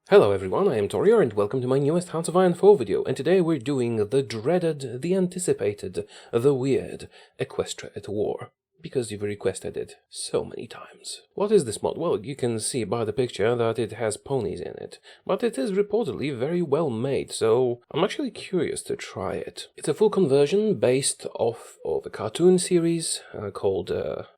Hello everyone, I am Taureor and welcome to my newest House of Iron 4 video, and today we're doing the dreaded, the anticipated, the weird Equestria at War. Because you've requested it so many times. What is this mod? Well, you can see by the picture that it has ponies in it, but it is reportedly very well made, so I'm actually curious to try it. It's a full conversion based off of a cartoon series called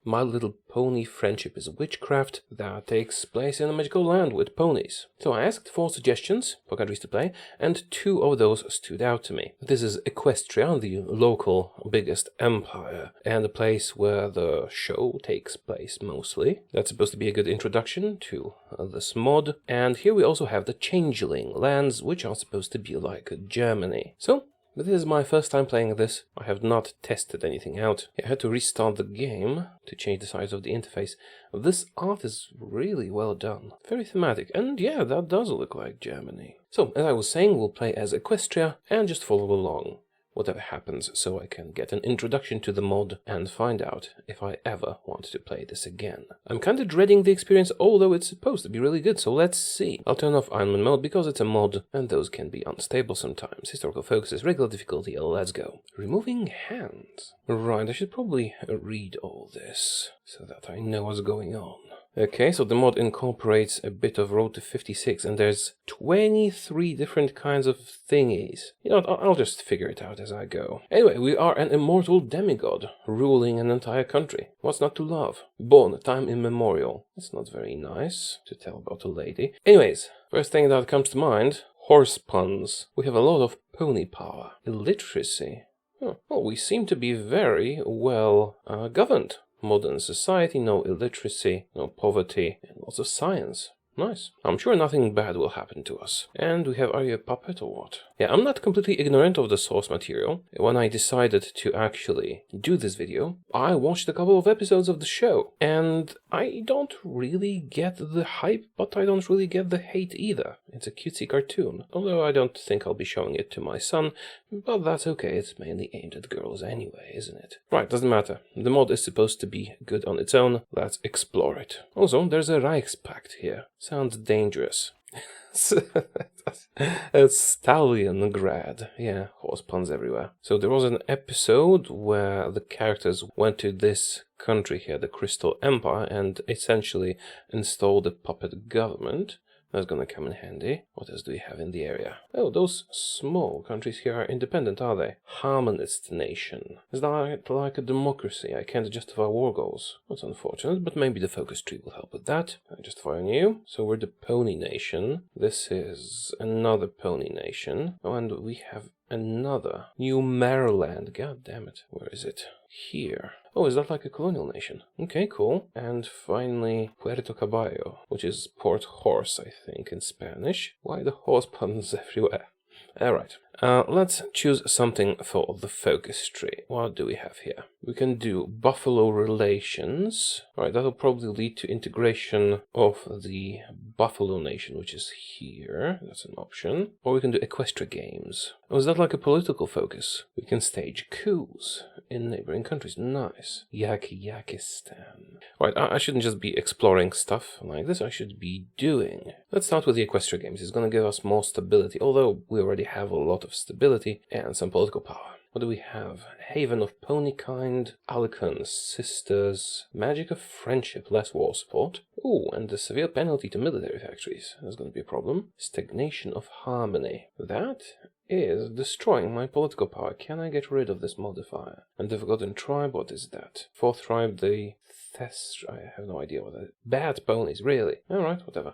My Little Pony Friendship is Witchcraft that takes place in a magical land with ponies. So I asked for suggestions for countries to play, and two of those stood out to me. This is Equestria, the local biggest empire, and the place where the show takes place mostly. That's supposed to be a good introduction to this mod. And here we also have the Changeling lands, which are supposed to be like Germany. So this is my first time playing this. I have not tested anything out. I had to restart the game to change the size of the interface. This art is really well done. Very thematic. And yeah, that does look like Germany. So, as I was saying, we'll play as Equestria and just follow along. Whatever happens, so I can get an introduction to the mod and find out if I ever want to play this again. I'm kinda dreading the experience, although it's supposed to be really good, so let's see. I'll turn off Iron Man mode because it's a mod, and those can be unstable sometimes. Historical focus is regular difficulty, let's go. Removing hands. Right, I should probably read all this, so that I know what's going on. Okay, so the mod incorporates a bit of Road to 56, and there's 23 different kinds of thingies. You know what, I'll just figure it out as I go. Anyway, we are an immortal demigod, ruling an entire country. What's not to love? Born time immemorial. That's not very nice to tell about a lady. Anyways, first thing that comes to mind, horse puns. We have a lot of pony power. Illiteracy. Oh, well, we seem to be very well governed. Modern society, no illiteracy, no poverty, and lots of science. Nice. I'm sure nothing bad will happen to us. And we have, are you a puppet or what? Yeah, I'm not completely ignorant of the source material. When I decided to actually do this video, I watched a couple of episodes of the show. And I don't really get the hype, but I don't really get the hate either. It's a cutesy cartoon. Although I don't think I'll be showing it to my son, but that's okay, it's mainly aimed at girls anyway, isn't it? Right, doesn't matter. The mod is supposed to be good on its own. Let's explore it. Also, there's a Reichspakt here. Sounds dangerous. It's Stalingrad. Yeah, horse puns everywhere. So there was an episode where the characters went to this country here, the Crystal Empire, and essentially installed a puppet government. That's gonna come in handy. What else do we have in the area? Oh, those small countries here are independent, are they? Harmonist nation. Is that like a democracy? I can't justify war goals. That's unfortunate, but maybe the focus tree will help with that. I justify new. So we're the pony nation. This is another pony nation. Oh, and we have another. New Maryland. God damn it. Where is it? Here. Oh, is that like a colonial nation? Okay, cool. And finally, Puerto Caballo, which is Port Horse, I think, in Spanish. Why the horse puns everywhere? Alright, let's choose something for the focus tree. What do we have here? We can do Buffalo Relations. Alright, that'll probably lead to integration of the Buffalo Nation, which is here. That's an option. Or we can do Equestria Games. Oh, is that like a political focus? We can stage coups in neighboring countries. Nice. Yakistan. Alright, I shouldn't just be exploring stuff like this. I should be doing. Let's start with the Equestria Games. It's going to give us more stability, although we already have a lot of stability and some political power. What do we have? Haven of Ponykind, Alicon, Sisters, Magic of Friendship, less war support. Ooh, and the severe penalty to military factories. That's going to be a problem. Stagnation of Harmony. That is destroying my political power. Can I get rid of this modifier? And the Forgotten Tribe, what is that? Fourth tribe, the I have no idea what that is. Bad ponies, really? Alright, whatever.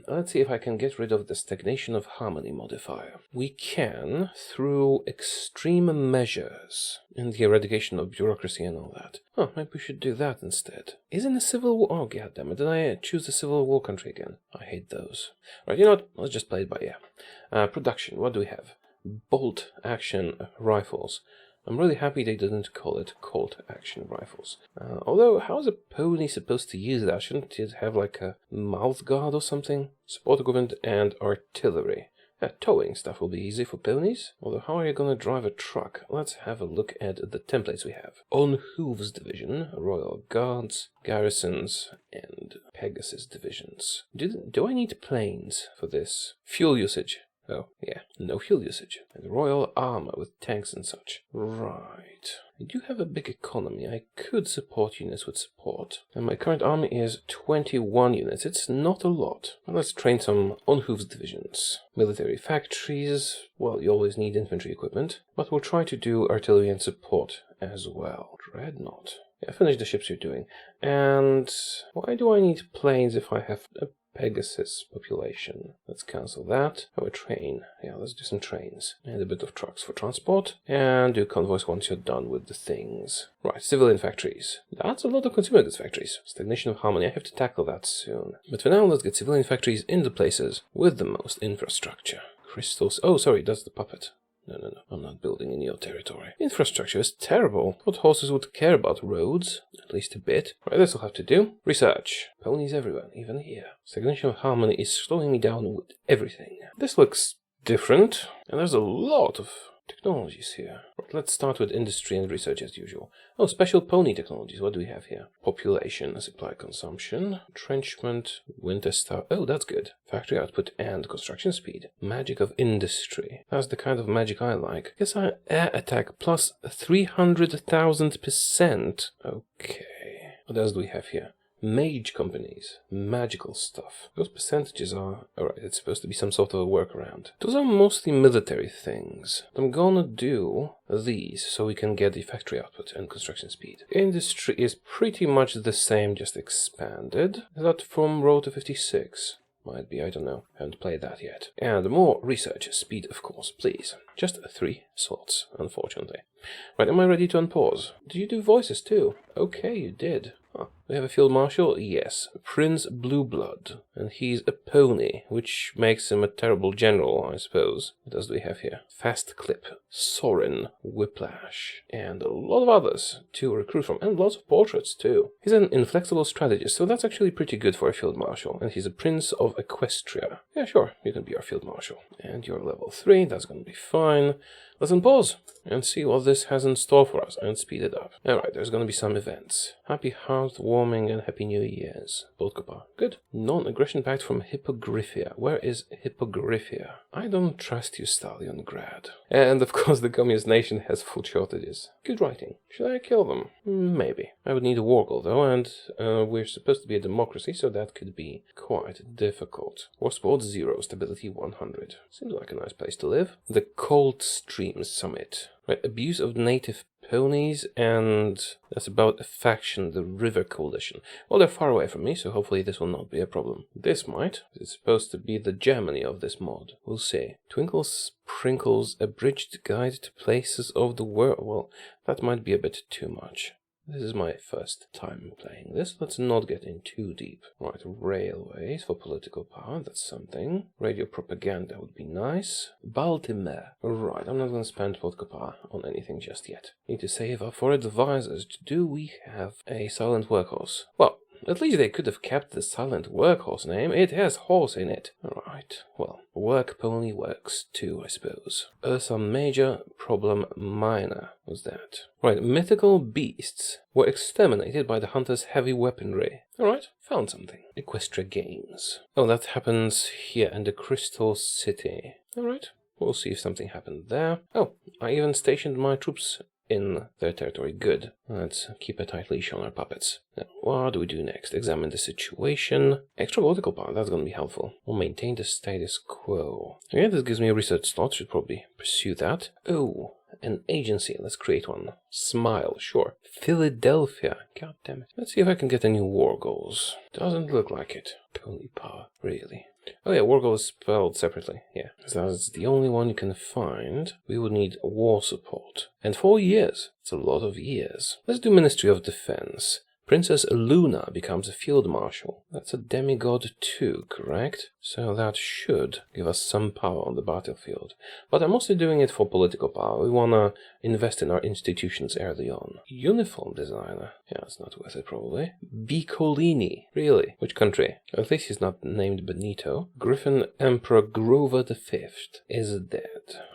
Let's see if I can get rid of the Stagnation of Harmony modifier. We can through extreme measures and the eradication of bureaucracy and all that. Oh, maybe we should do that instead. Isn't a civil war? Oh, goddammit, did I choose the civil war country again? I hate those. Right, you know what? Let's just play it by ear. Production, what do we have? Bolt action rifles. I'm really happy they didn't call it Colt action rifles. Although, how is a pony supposed to use that? Shouldn't it have like a mouth guard or something? Support equipment and artillery. Towing stuff will be easy for ponies. Although, how are you going to drive a truck? Let's have a look at the templates we have. On Hooves Division, Royal Guards, Garrisons, and Pegasus Divisions. Do I need planes for this? Fuel usage. Oh, yeah, no fuel usage. And Royal Armor with tanks and such. Right. I do have a big economy. I could support units with support. And my current army is 21 units. It's not a lot. Well, let's train some on Hooves divisions. Military factories. Well, you always need infantry equipment. But we'll try to do artillery and support as well. Dreadnought. Yeah, finish the ships you're doing. And why do I need planes if I have a Pegasus population? Let's cancel that. Oh, a train. Yeah, let's do some trains. And a bit of trucks for transport. And do convoys once you're done with the things. Right, civilian factories. That's a lot of consumer goods factories. Stagnation of harmony. I have to tackle that soon. But for now, let's get civilian factories in the places with the most infrastructure. Crystals. Oh, sorry, that's the puppet. No. I'm not building in your territory. Infrastructure is terrible. What horses would care about roads? At least a bit. Right, this will have to do. Research. Ponies everywhere, even here. Stagnation of harmony is slowing me down with everything. This looks different. And there's a lot of technologies here. Right, let's start with industry and research as usual. Oh, special pony technologies. What do we have here? Population, supply consumption, entrenchment, winter star. Oh, that's good. Factory output and construction speed. Magic of industry. That's the kind of magic I like. Guess air attack plus 300,000%. Okay. What else do we have here? Mage companies, magical stuff. Those percentages are... Alright, it's supposed to be some sort of a workaround. Those are mostly military things. I'm gonna do these so we can get the factory output and construction speed. Industry is pretty much the same, just expanded. Is that from row to 56? Might be, I don't know. Haven't played that yet. And more research speed, of course, please. Just 3 slots, unfortunately. Right, am I ready to unpause? Do you do voices too? Okay, you did. Huh. We have a field marshal? Yes. Prince Blueblood. And he's a pony, which makes him a terrible general, I suppose. What else do we have here? Fast Clip, Sorin, Whiplash, and a lot of others to recruit from, and lots of portraits too. He's an inflexible strategist, so that's actually pretty good for a field marshal. And he's a prince of Equestria. Yeah, sure, you can be our field marshal. And you're level 3, that's gonna be fine. Let's unpause and see what this has in store for us and speed it up. Alright, there's gonna be some events. Happy Heartwarming and Happy New Year's. Boldkopar. Good. Non-aggression pact from Hippogriphia. Where is Hippogriphia? I don't trust you, Stalingrad. And of course the communist nation has food shortages. Good writing. Should I kill them? Maybe. I would need a war goal though, and we're supposed to be a democracy, so that could be quite difficult. War support 0, stability 100. Seems like a nice place to live. The Cold Stream Summit. Right, abuse of native ponies, and that's about a faction, the River Coalition. Well, they're far away from me, so hopefully this will not be a problem. This might. It's supposed to be the Germany of this mod. We'll see. Twinkle Sprinkles, abridged guide to places of the world. Well, that might be a bit too much. This is my first time playing this. Let's not get in too deep. Right, railways for political power, that's something. Radio propaganda would be nice. Baltimore. Right, I'm not going to spend political power on anything just yet. Need to save up for advisors. Do we have a silent workhorse? Well, at least they could have kept the silent workhorse name. It has horse in it. Alright, well, work pony works too, I suppose. Ursa Major, problem minor was that. Right, mythical beasts were exterminated by the hunter's heavy weaponry. Alright, found something. Equestria Games. Oh, that happens here in the Crystal City. Alright, we'll see if something happened there. Oh, I even stationed my troops in their territory. Good. Let's keep a tight leash on our puppets. Now, what do we do next? Examine the situation. Extra political power, that's going to be helpful. We'll maintain the status quo. Yeah, this gives me a research slot. Should probably pursue that. Oh, an agency. Let's create one. Smile, sure. Philadelphia. God damn it. Let's see if I can get any war goals. Doesn't look like it. Pony power, really. Oh yeah, war goal is spelled separately. Yeah, that's the only one you can find. We would need war support. And 4 years. It's a lot of years. Let's do Ministry of Defense. Princess Luna becomes a field marshal. That's a demigod too, correct? So that should give us some power on the battlefield. But I'm mostly doing it for political power. We want to invest in our institutions early on. Uniform designer. Yeah, it's not worth it, probably. Bicolini. Really? Which country? At least he's not named Benito. Griffin Emperor Grover V is dead.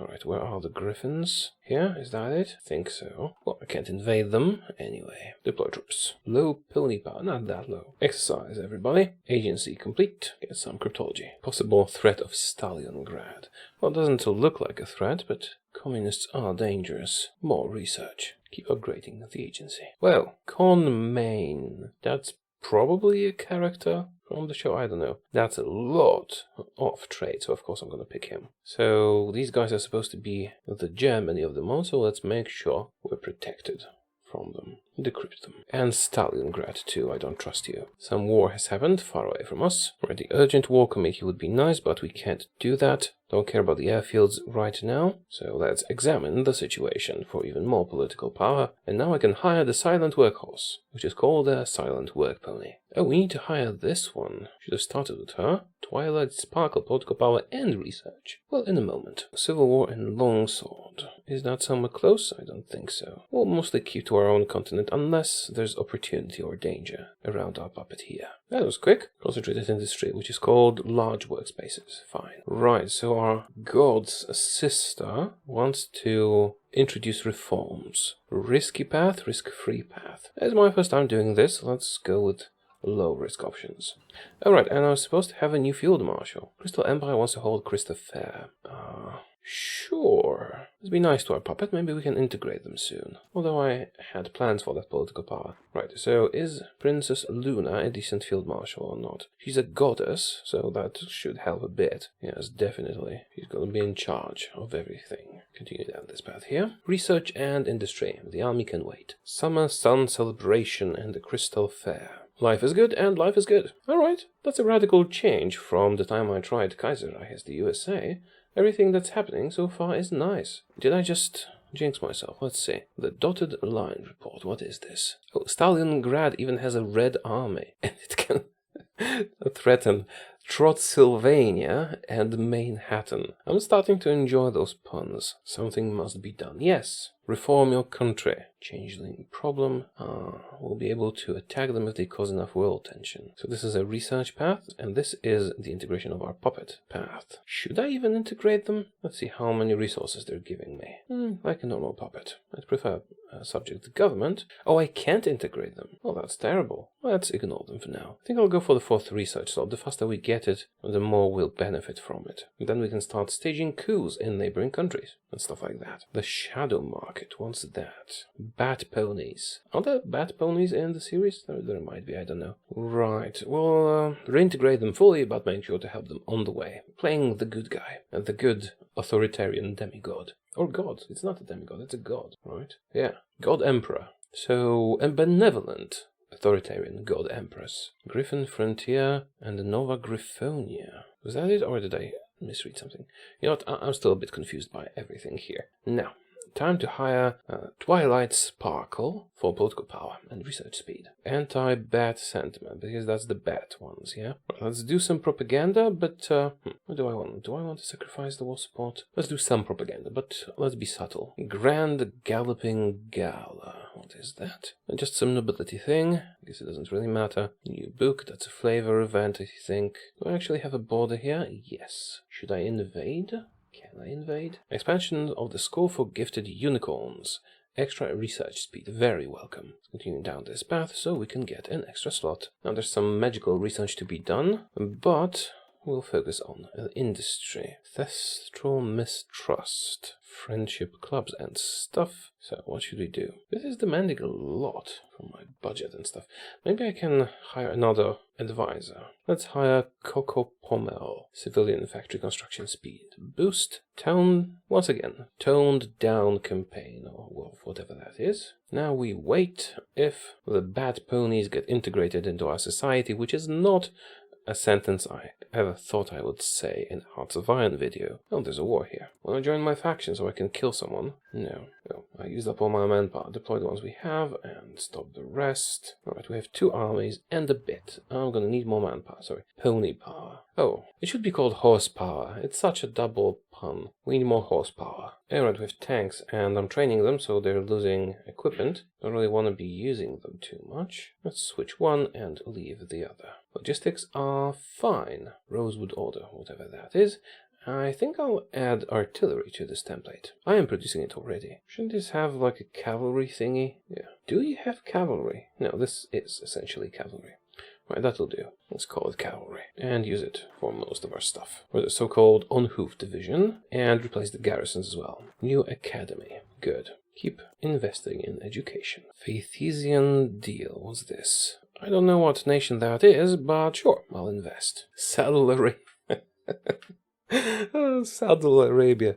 Alright, where are the Griffins? Here? Is that it? I think so. Well, I can't invade them. Anyway. Deploy troops. Low pony power. Not that low. Exercise, everybody. Agency complete. Get some cryptology. Possible threat of Stalingrad. Well, it doesn't look like a threat, but communists are dangerous. More research. Keep upgrading the agency. Well, Con Main. That's probably a character from the show. I don't know. That's a lot of trade, so of course I'm gonna pick him. So these guys are supposed to be the Germany of the month, so let's make sure we're protected from them. Decrypt them. And Stalingrad too, I don't trust you. Some war has happened far away from us. Right, the urgent war committee would be nice, but we can't do that. Don't care about the airfields right now. So let's examine the situation for even more political power. And now I can hire the silent workhorse, which is called a silent work pony. Oh, we need to hire this one. Should have started with her. Twilight, Sparkle, political power, and research. Well, in a moment. Civil War and Longsword. Is that somewhere close? I don't think so. We'll mostly keep to our own continent unless there's opportunity or danger around our puppet here. That was quick. Concentrated industry, which is called large workspaces. Fine. Right, so our god's sister wants to introduce reforms. Risky path, risk-free path. It's my first time doing this. Let's go with low risk options. Alright, and I was supposed to have a new field marshal. Crystal Empire wants to hold Crystal Fair. Sure. It'd be nice to our puppet. Maybe we can integrate them soon. Although I had plans for that political power. Right, so is Princess Luna a decent field marshal or not? She's a goddess, so that should help a bit. Yes, definitely. She's gonna be in charge of everything. Continue down this path here. Research and industry. The army can wait. Summer sun celebration and the Crystal Fair. Life is good and life is good. Alright, that's a radical change from the time I tried Kaiserreich as the USA. Everything that's happening so far is nice. Did I just jinx myself? Let's see. The dotted line report. What is this? Oh, Stalingrad even has a red army. And it can threaten Trotsylvania and Manhattan. I'm starting to enjoy those puns. Something must be done. Yes. Reform your country. Changeling problem. We'll be able to attack them if they cause enough world tension. So this is a research path, and this is the integration of our puppet path. Should I even integrate them? Let's see how many resources they're giving me. Like a normal puppet. I'd prefer subject to government. Oh, I can't integrate them. Oh, that's terrible. Let's ignore them for now. I think I'll go for the 4th research slot. The faster we get it, the more we'll benefit from it. And then we can start staging coups in neighboring countries and stuff like that. The shadow market, what's that? Bat ponies. Are there bat ponies in the series? There might be, I don't know. Right, we'll reintegrate them fully, but make sure to help them on the way. Playing the good guy, the good authoritarian demigod. Or god, it's not a demigod, it's a god, right? Yeah, god emperor. So, a benevolent authoritarian god empress. Griffin Frontier and Nova Griffonia. Was that it, or did I misread something? You know what, I'm still a bit confused by everything here. Now, time to hire Twilight Sparkle for political power and research speed. Anti-bat sentiment, because that's the bat ones, yeah? Let's do some propaganda, but what do I want? Do I want to sacrifice the war support? Let's do some propaganda, but let's be subtle. Grand Galloping Gala. What is that? Just some nobility thing. I guess it doesn't really matter. New book, that's a flavor event, I think. Do I actually have a border here? Yes. Should I invade? Can I invade? Expansion of the score for gifted unicorns. Extra research speed. Very welcome. Continue down this path so we can get an extra slot. Now there's some magical research to be done, but we'll focus on industry. Thestral mistrust. Friendship clubs and stuff. So what should we do? This is demanding a lot from my budget and stuff. Maybe I can hire another advisor. Let's hire Coco Pommel. Civilian factory construction speed. Boost. Once again, toned down campaign, or whatever that is. Now we wait if the bad ponies get integrated into our society, which is not a sentence I ever thought I would say in a Hearts of Iron video. Oh, there's a war here. Wanna join my faction so I can kill someone? No. I used up all my manpower. Deploy the ones we have and stop the rest. Alright, we have 2 armies and a bit. I'm gonna need more manpower, sorry. Pony power. Oh, it should be called horsepower. It's such a double Hun. We need more horsepower. Alright, we have tanks, and I'm training them, so they're losing equipment. Don't really want to be using them too much. Let's switch one and leave the other. Logistics are fine. Rosewood order, whatever that is. I think I'll add artillery to this template. I am producing it already. Shouldn't this have like a cavalry thingy? Yeah. Do you have cavalry? No, this is essentially cavalry. Right, that'll do. Let's call it cavalry and use it for most of our stuff. For the so-called on-hoof division, and replace the garrisons as well. New academy. Good. Keep investing in education. Faithesian deal. What's this? I don't know what nation that is, but sure, I'll invest. Saddle Arabia. Saddle Arabia.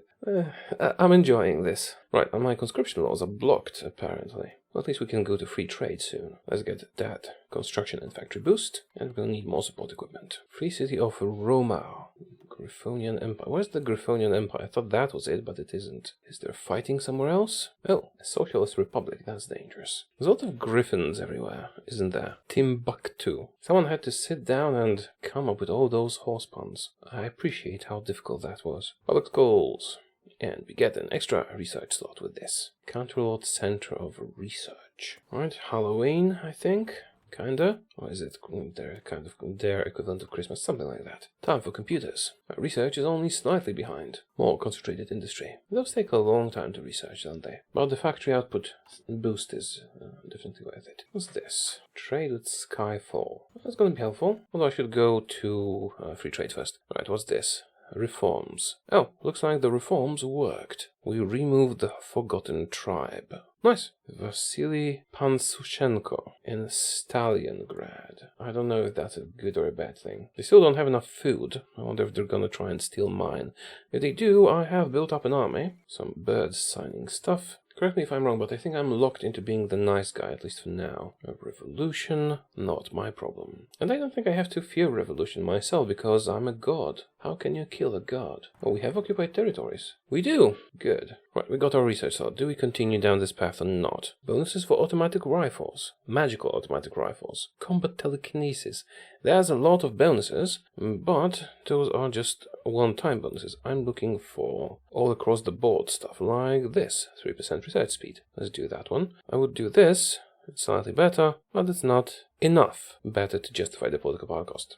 I'm enjoying this. Right, and my conscription laws are blocked, apparently. Well, at least we can go to free trade soon. Let's get that construction and factory boost, and we'll need more support equipment. Free city of Roma. Griffonian Empire. Where's the Griffonian Empire? I thought that was it, but it isn't. Is there fighting somewhere else? Oh, a socialist republic. That's dangerous. There's a lot of griffins everywhere, isn't there? Timbuktu. Someone had to sit down and come up with all those horse puns. I appreciate how difficult that was. Public goals. And we get an extra research slot with this. Counterlord Center of Research. Alright, Halloween, I think. Kinda. Or is it their equivalent of Christmas? Something like that. Time for computers. Research is only slightly behind. More concentrated industry. Those take a long time to research, don't they? But the factory output boost is definitely worth it. What's this? Trade with Skyfall. That's gonna be helpful. Although I should go to free trade first. Right, what's this? Reforms. Oh, looks like the reforms worked. We removed the Forgotten Tribe. Nice. Vasily Pansushenko in Stalingrad. I don't know if that's a good or a bad thing. They still don't have enough food. I wonder if they're gonna try and steal mine. If they do, I have built up an army. Some birds signing stuff. Correct me if I'm wrong, but I think I'm locked into being the nice guy, at least for now. A revolution, not my problem. And I don't think I have to fear revolution myself, because I'm a god. How can you kill a god? Oh, we have occupied territories. We do! Good. Right, we got our research slot. Do we continue down this path or not? Bonuses for automatic rifles. Magical automatic rifles. Combat telekinesis. There's a lot of bonuses, but those are just one-time bonuses. I'm looking for all across the board stuff, like this. 3% research speed. Let's do that one. I would do this. It's slightly better, but it's not enough better to justify the political power cost.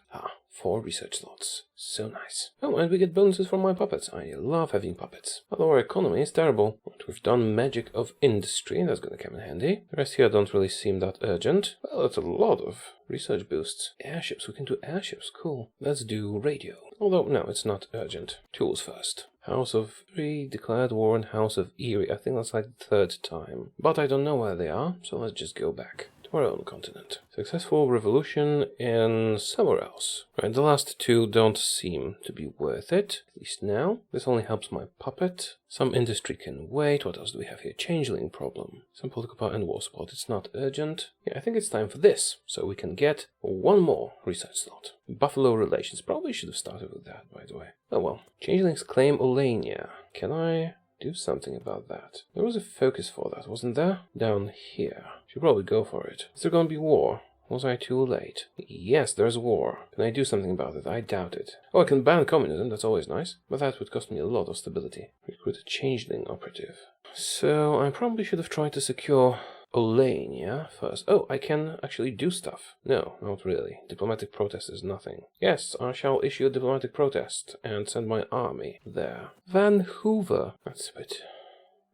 4 research slots. So nice. Oh, and we get bonuses from my puppets. I love having puppets. Although our economy is terrible. Right, we've done magic of industry. That's gonna come in handy. The rest here don't really seem that urgent. Well, that's a lot of research boosts. Airships. We can do airships. Cool. Let's do radio. Although, no, it's not urgent. Tools first. House of 3 declared war on House of Erie. I think that's like the 3rd time. But I don't know where they are, so let's just go back to our own continent. Successful revolution in somewhere else. Right, the last 2 don't seem to be worth it, at least now. This only helps my puppet. Some industry can wait. What else do we have here? Changeling problem. Some political power and war support. It's not urgent. Yeah, I think it's time for this, so we can get 1 more research slot. Buffalo relations. Probably should have started with that, by the way. Oh well. Changelings claim Olania. Can I do something about that? There was a focus for that, wasn't there? Down here. Should probably go for it. Is there gonna be war? Was I too late? Yes, there's war. Can I do something about it? I doubt it. Oh, I can ban communism, that's always nice. But that would cost me a lot of stability. Recruit a changeling operative. So, I probably should have tried to secure Olania first. Oh, I can actually do stuff. No, not really. Diplomatic protest is nothing. Yes, I shall issue a diplomatic protest and send my army there. Vancouver. That's a bit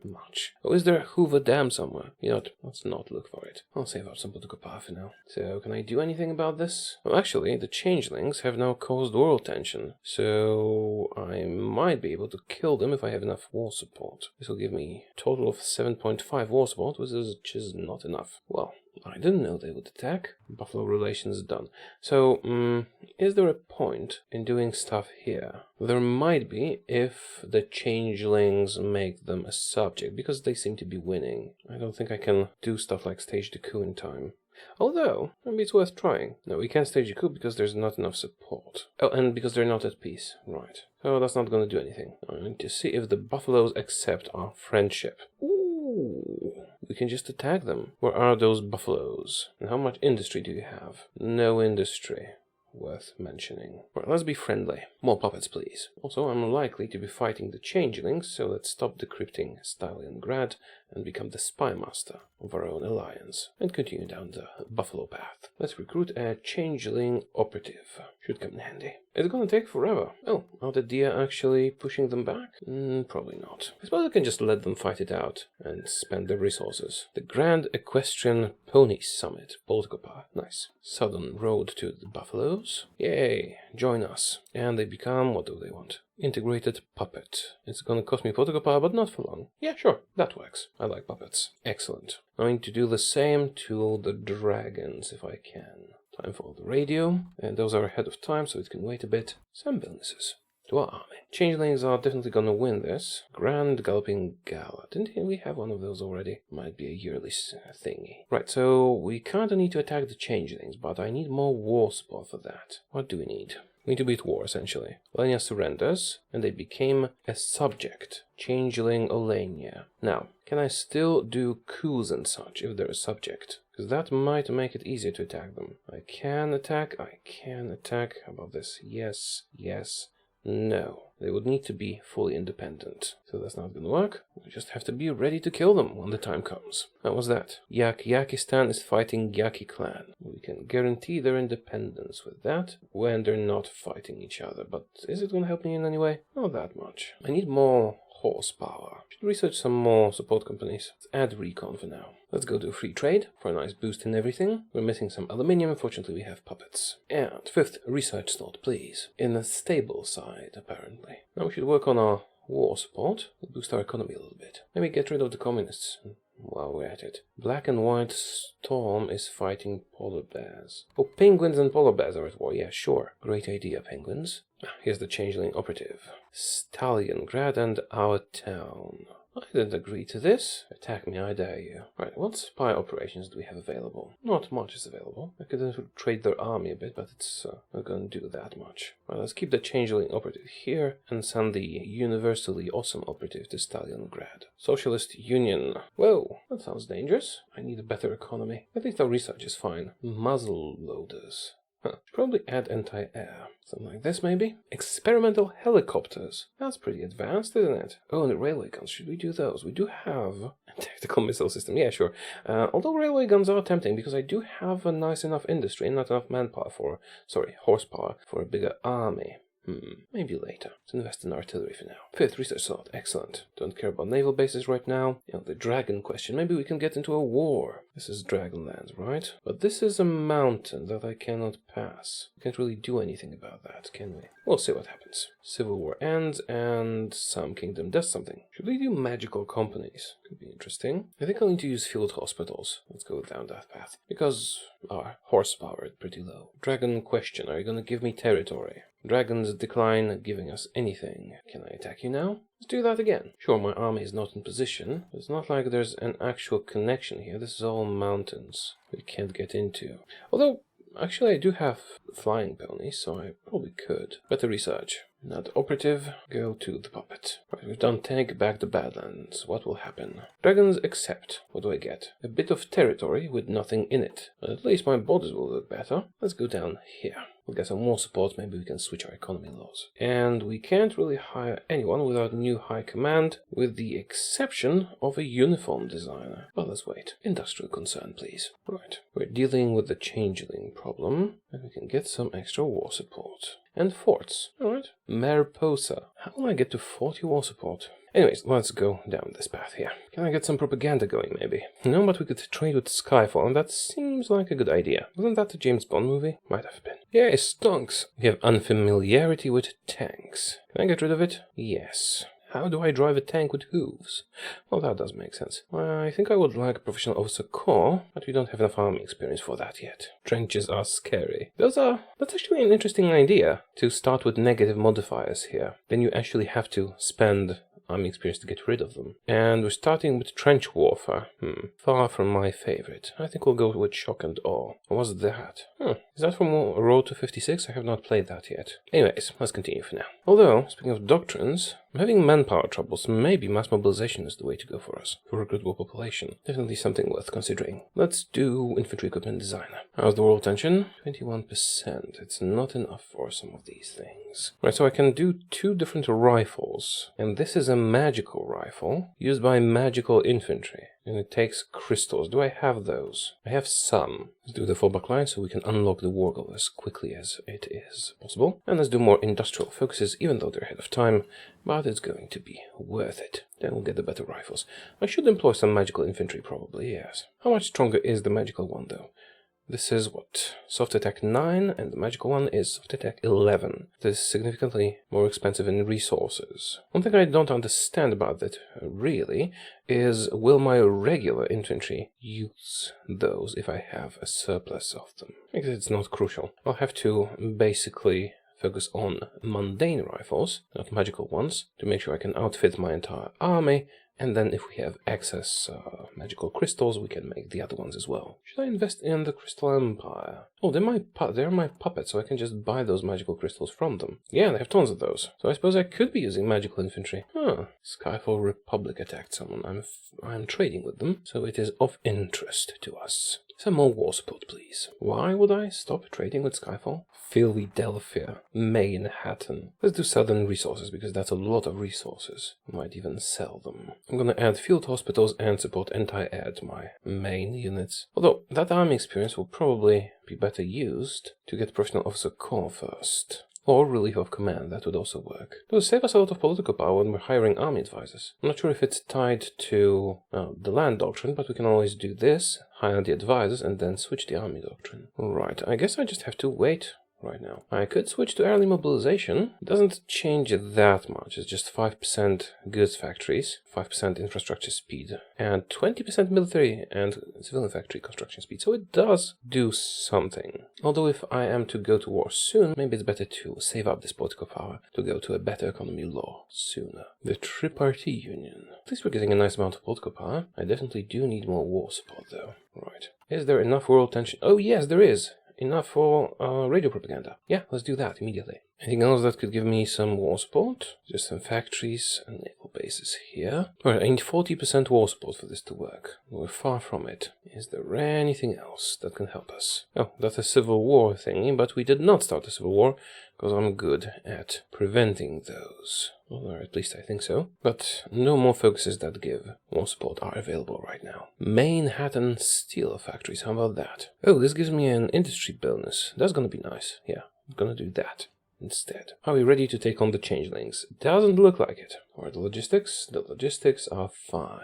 much. Oh, is there a Hoover Dam somewhere? You know what? Let's not look for it. I'll save up some political power for now. So, can I do anything about this? Well, actually, the changelings have now caused world tension. So, I might be able to kill them if I have enough war support. This will give me a total of 7.5 war support, which is not enough. Well, I didn't know they would attack. Buffalo relations done. So, is there a point in doing stuff here? There might be if the changelings make them a subject, because they seem to be winning. I don't think I can do stuff like stage the coup in time. Although, maybe it's worth trying. No, we can't stage a coup because there's not enough support. Oh, and because they're not at peace. Right. So that's not going to do anything. I need to see if the buffaloes accept our friendship. Ooh. We can just attack them. Where are those buffaloes? And how much industry do you have? No industry. worth mentioning. Right, let's be friendly. More puppets, please. Also, I'm likely to be fighting the changelings, so let's stop decrypting Stalingrad and become the spy master of our own alliance, and continue down the buffalo path. Let's recruit a changeling operative. Should come in handy. It's gonna take forever. Oh, are the deer actually pushing them back? Probably not. I suppose I can just let them fight it out and spend their resources. The Grand Equestrian Pony Summit, Poltkopa. Nice. Southern road to the buffaloes. Yay, join us. And they become, what do they want? Integrated puppet. It's gonna cost me Poltkopa, but not for long. Yeah, sure, that works. I like puppets. Excellent. I'm going to do the same to the dragons if I can. Time for the radio, and those are ahead of time, so it can wait a bit. Some bonuses to our army. Changelings are definitely gonna win this. Grand Galloping Gala. Didn't we have one of those already? Might be a yearly thingy. Right, so we kinda need to attack the changelings, but I need more war support for that. What do we need? We need to beat war, essentially. Olenia surrenders, and they became a subject. Changeling Olenia. Now, can I still do coups and such if they're a subject? Because that might make it easier to attack them. I can attack. How about this? Yes, yes, no. They would need to be fully independent. So that's not gonna work. We just have to be ready to kill them when the time comes. What was that? Yakistan is fighting Yaki clan. We can guarantee their independence with that when they're not fighting each other. But is it gonna help me in any way? Not that much. I need more horsepower. Should research some more support companies. Let's add recon for now. Let's go to free trade for a nice boost in everything. We're missing some aluminium. Unfortunately, we have puppets. And 5th research slot, please. In the stable side, apparently. Now we should work on our war support. We'll boost our economy a little bit. Maybe get rid of the communists while we're at it. Black and White Storm is fighting polar bears. Oh, penguins and polar bears are at war. Yeah, sure. Great idea, penguins. Here's the changeling operative. Stalingrad and our town. I didn't agree to this. Attack me, I dare you. Right, what spy operations do we have available? Not much is available. I could trade their army a bit, but it's not gonna do that much. Right, let's keep the changeling operative here and send the universally awesome operative to Stalingrad. Socialist Union. Whoa, that sounds dangerous. I need a better economy. At least our research is fine. Muzzle loaders. Probably add anti-air. Something like this, maybe? Experimental helicopters. That's pretty advanced, isn't it? Oh, and the railway guns. Should we do those? We do have a tactical missile system. Yeah, sure. Although railway guns are tempting, because I do have a nice enough industry and not enough manpower for... horsepower for a bigger army. Maybe later. Let's invest in artillery for now. 5th research slot. Excellent. Don't care about naval bases right now. You know, the dragon question. Maybe we can get into a war. This is Dragonlands, right? But this is a mountain that I cannot pass. We can't really do anything about that, can we? We'll see what happens. Civil war ends and some kingdom does something. Should we do magical companies? Could be interesting. I think I'll need to use field hospitals. Let's go down that path. Because our horsepower is pretty low. Dragon question. Are you gonna give me territory? Dragons decline giving us anything. Can I attack you now? Let's do that again. Sure, my army is not in position. It's not like there's an actual connection here. This is all mountains we can't get into. Although, actually I do have flying ponies, so I probably could. Better research. Not operative, go to the puppet. Right, we've done take back the Badlands. What will happen? Dragons accept. What do I get? A bit of territory with nothing in it. At least my borders will look better. Let's go down here. We'll get some more support, maybe we can switch our economy laws. And we can't really hire anyone without new high command, with the exception of a uniform designer. Well, let's wait. Industrial concern, please. Right, we're dealing with the changeling problem, and we can get some extra war support. And forts. Alright. Mariposa. How will I get to 40 war support? Anyways, let's go down this path here. Can I get some propaganda going, maybe? No, but we could trade with Skyfall, and that seems like a good idea. Wasn't that a James Bond movie? Might have been. Yeah, it stonks. We have unfamiliarity with tanks. Can I get rid of it? Yes. How do I drive a tank with hooves? Well, that does make sense. I think I would like a professional officer corps, but we don't have enough army experience for that yet. Trenches are scary. That's actually an interesting idea, to start with negative modifiers here. Then you actually have to spend army experience to get rid of them. And we're starting with trench warfare. Far from my favorite. I think we'll go with shock and awe. What's that? Is that from Road to 56? I have not played that yet. Anyways, let's continue for now. Although, speaking of doctrines, I'm having manpower troubles. Maybe mass mobilization is the way to go for us. For a recruitable population. Definitely something worth considering. Let's do infantry equipment designer. How's the world tension? 21%. It's not enough for some of these things. Right, so I can do 2 different rifles. And this is a magical rifle used by magical infantry. And it takes crystals. Do I have those? I have some. Let's do the fallback line so we can unlock the Wargle as quickly as it is possible. And let's do more industrial focuses, even though they're ahead of time. But it's going to be worth it. Then we'll get the better rifles. I should employ some magical infantry, probably, yes. How much stronger is the magical one, though? This is what? Soft attack 9, and the magical one is soft attack 11. This is significantly more expensive in resources. One thing I don't understand about that, really, is will my regular infantry use those if I have a surplus of them? Because it's not crucial. I'll have to basically focus on mundane rifles, not magical ones, to make sure I can outfit my entire army. And then if we have excess magical crystals, we can make the other ones as well. Should I invest in the Crystal Empire? Oh, they're my puppets, so I can just buy those magical crystals from them. Yeah, they have tons of those. So I suppose I could be using magical infantry. Skyfall Republic attacked someone. I'm trading with them, so it is of interest to us. Some more war support, please. Why would I stop trading with Skyfall? Philadelphia, Manhattan. Let's do Southern resources, because that's a lot of resources. I might even sell them. I'm gonna add field hospitals and support anti-air to my main units. Although, that army experience will probably be better used to get Professional Officer Corps first. Or Relief of Command, that would also work. It will save us a lot of political power when we're hiring army advisors. I'm not sure if it's tied to the land doctrine, but we can always do this, hire the advisors, and then switch the army doctrine. Right, I guess I just have to wait right now. I could switch to early mobilization. It doesn't change that much. It's just 5% goods factories, 5% infrastructure speed, and 20% military and civilian factory construction speed. So it does do something. Although if I am to go to war soon, maybe it's better to save up this political power to go to a better economy law sooner. The Triparty Union. At least we're getting a nice amount of political power. I definitely do need more war support though. Right. Is there enough world tension? Oh yes, there is. Enough for radio propaganda. Yeah, let's do that immediately. Anything else that could give me some war support? Just some factories and naval bases here. Alright, I need 40% war support for this to work. We're far from it. Is there anything else that can help us? Oh, that's a civil war thingy, but we did not start a civil war, because I'm good at preventing those. Or at least I think so. But no more focuses that give war support are available right now. Manhattan steel factories, how about that? Oh, this gives me an industry bonus. That's gonna be nice. Yeah, I'm gonna do that instead. Are we ready to take on the changelings? Doesn't look like it. Alright, the logistics are fine.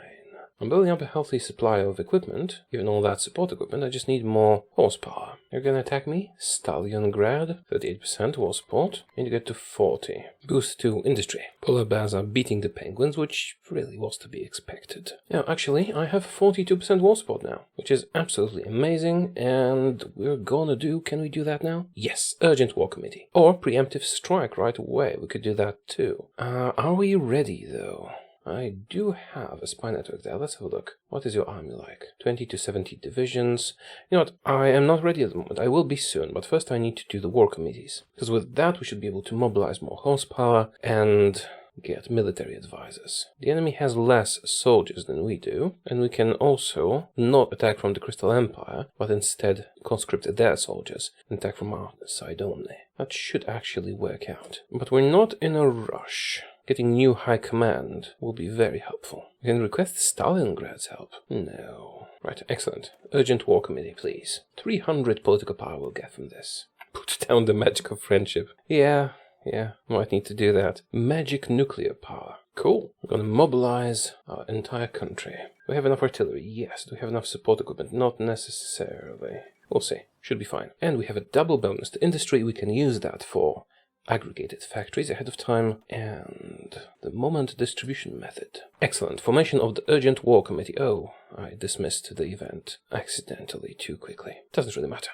I'm building up a healthy supply of equipment. Given all that support equipment, I just need more horsepower. You're gonna attack me? Stalingrad, 38% war support. And you get to 40. Boost to industry. Polar bears are beating the penguins, which really was to be expected. Now, actually, I have 42% war support now, which is absolutely amazing, and we're gonna do... Can we do that now? Yes, urgent war committee. Or preemptive strike right away. We could do that too. Are we ready, though? I do have a spy network there. Let's have a look. What is your army like? 20 to 70 divisions. You know what? I am not ready at the moment. I will be soon, but first I need to do the war committees. Because with that we should be able to mobilize more horsepower and get military advisors. The enemy has less soldiers than we do, and we can also not attack from the Crystal Empire, but instead conscript their soldiers and attack from our side only. That should actually work out. But we're not in a rush. Getting new high command will be very helpful. We can request Stalingrad's help. No. Right, excellent. Urgent war committee, please. 300 political power we'll get from this. Put down the magic of friendship. Yeah, might need to do that. Magic nuclear power. Cool. We're gonna mobilize our entire country. Do we have enough artillery? Yes. Do we have enough support equipment? Not necessarily. We'll see. Should be fine. And we have a double bonus to industry. We can use that for aggregated factories ahead of time, and the moment distribution method. Excellent. Formation of the Urgent War Committee. Oh, I dismissed the event accidentally too quickly. Doesn't really matter.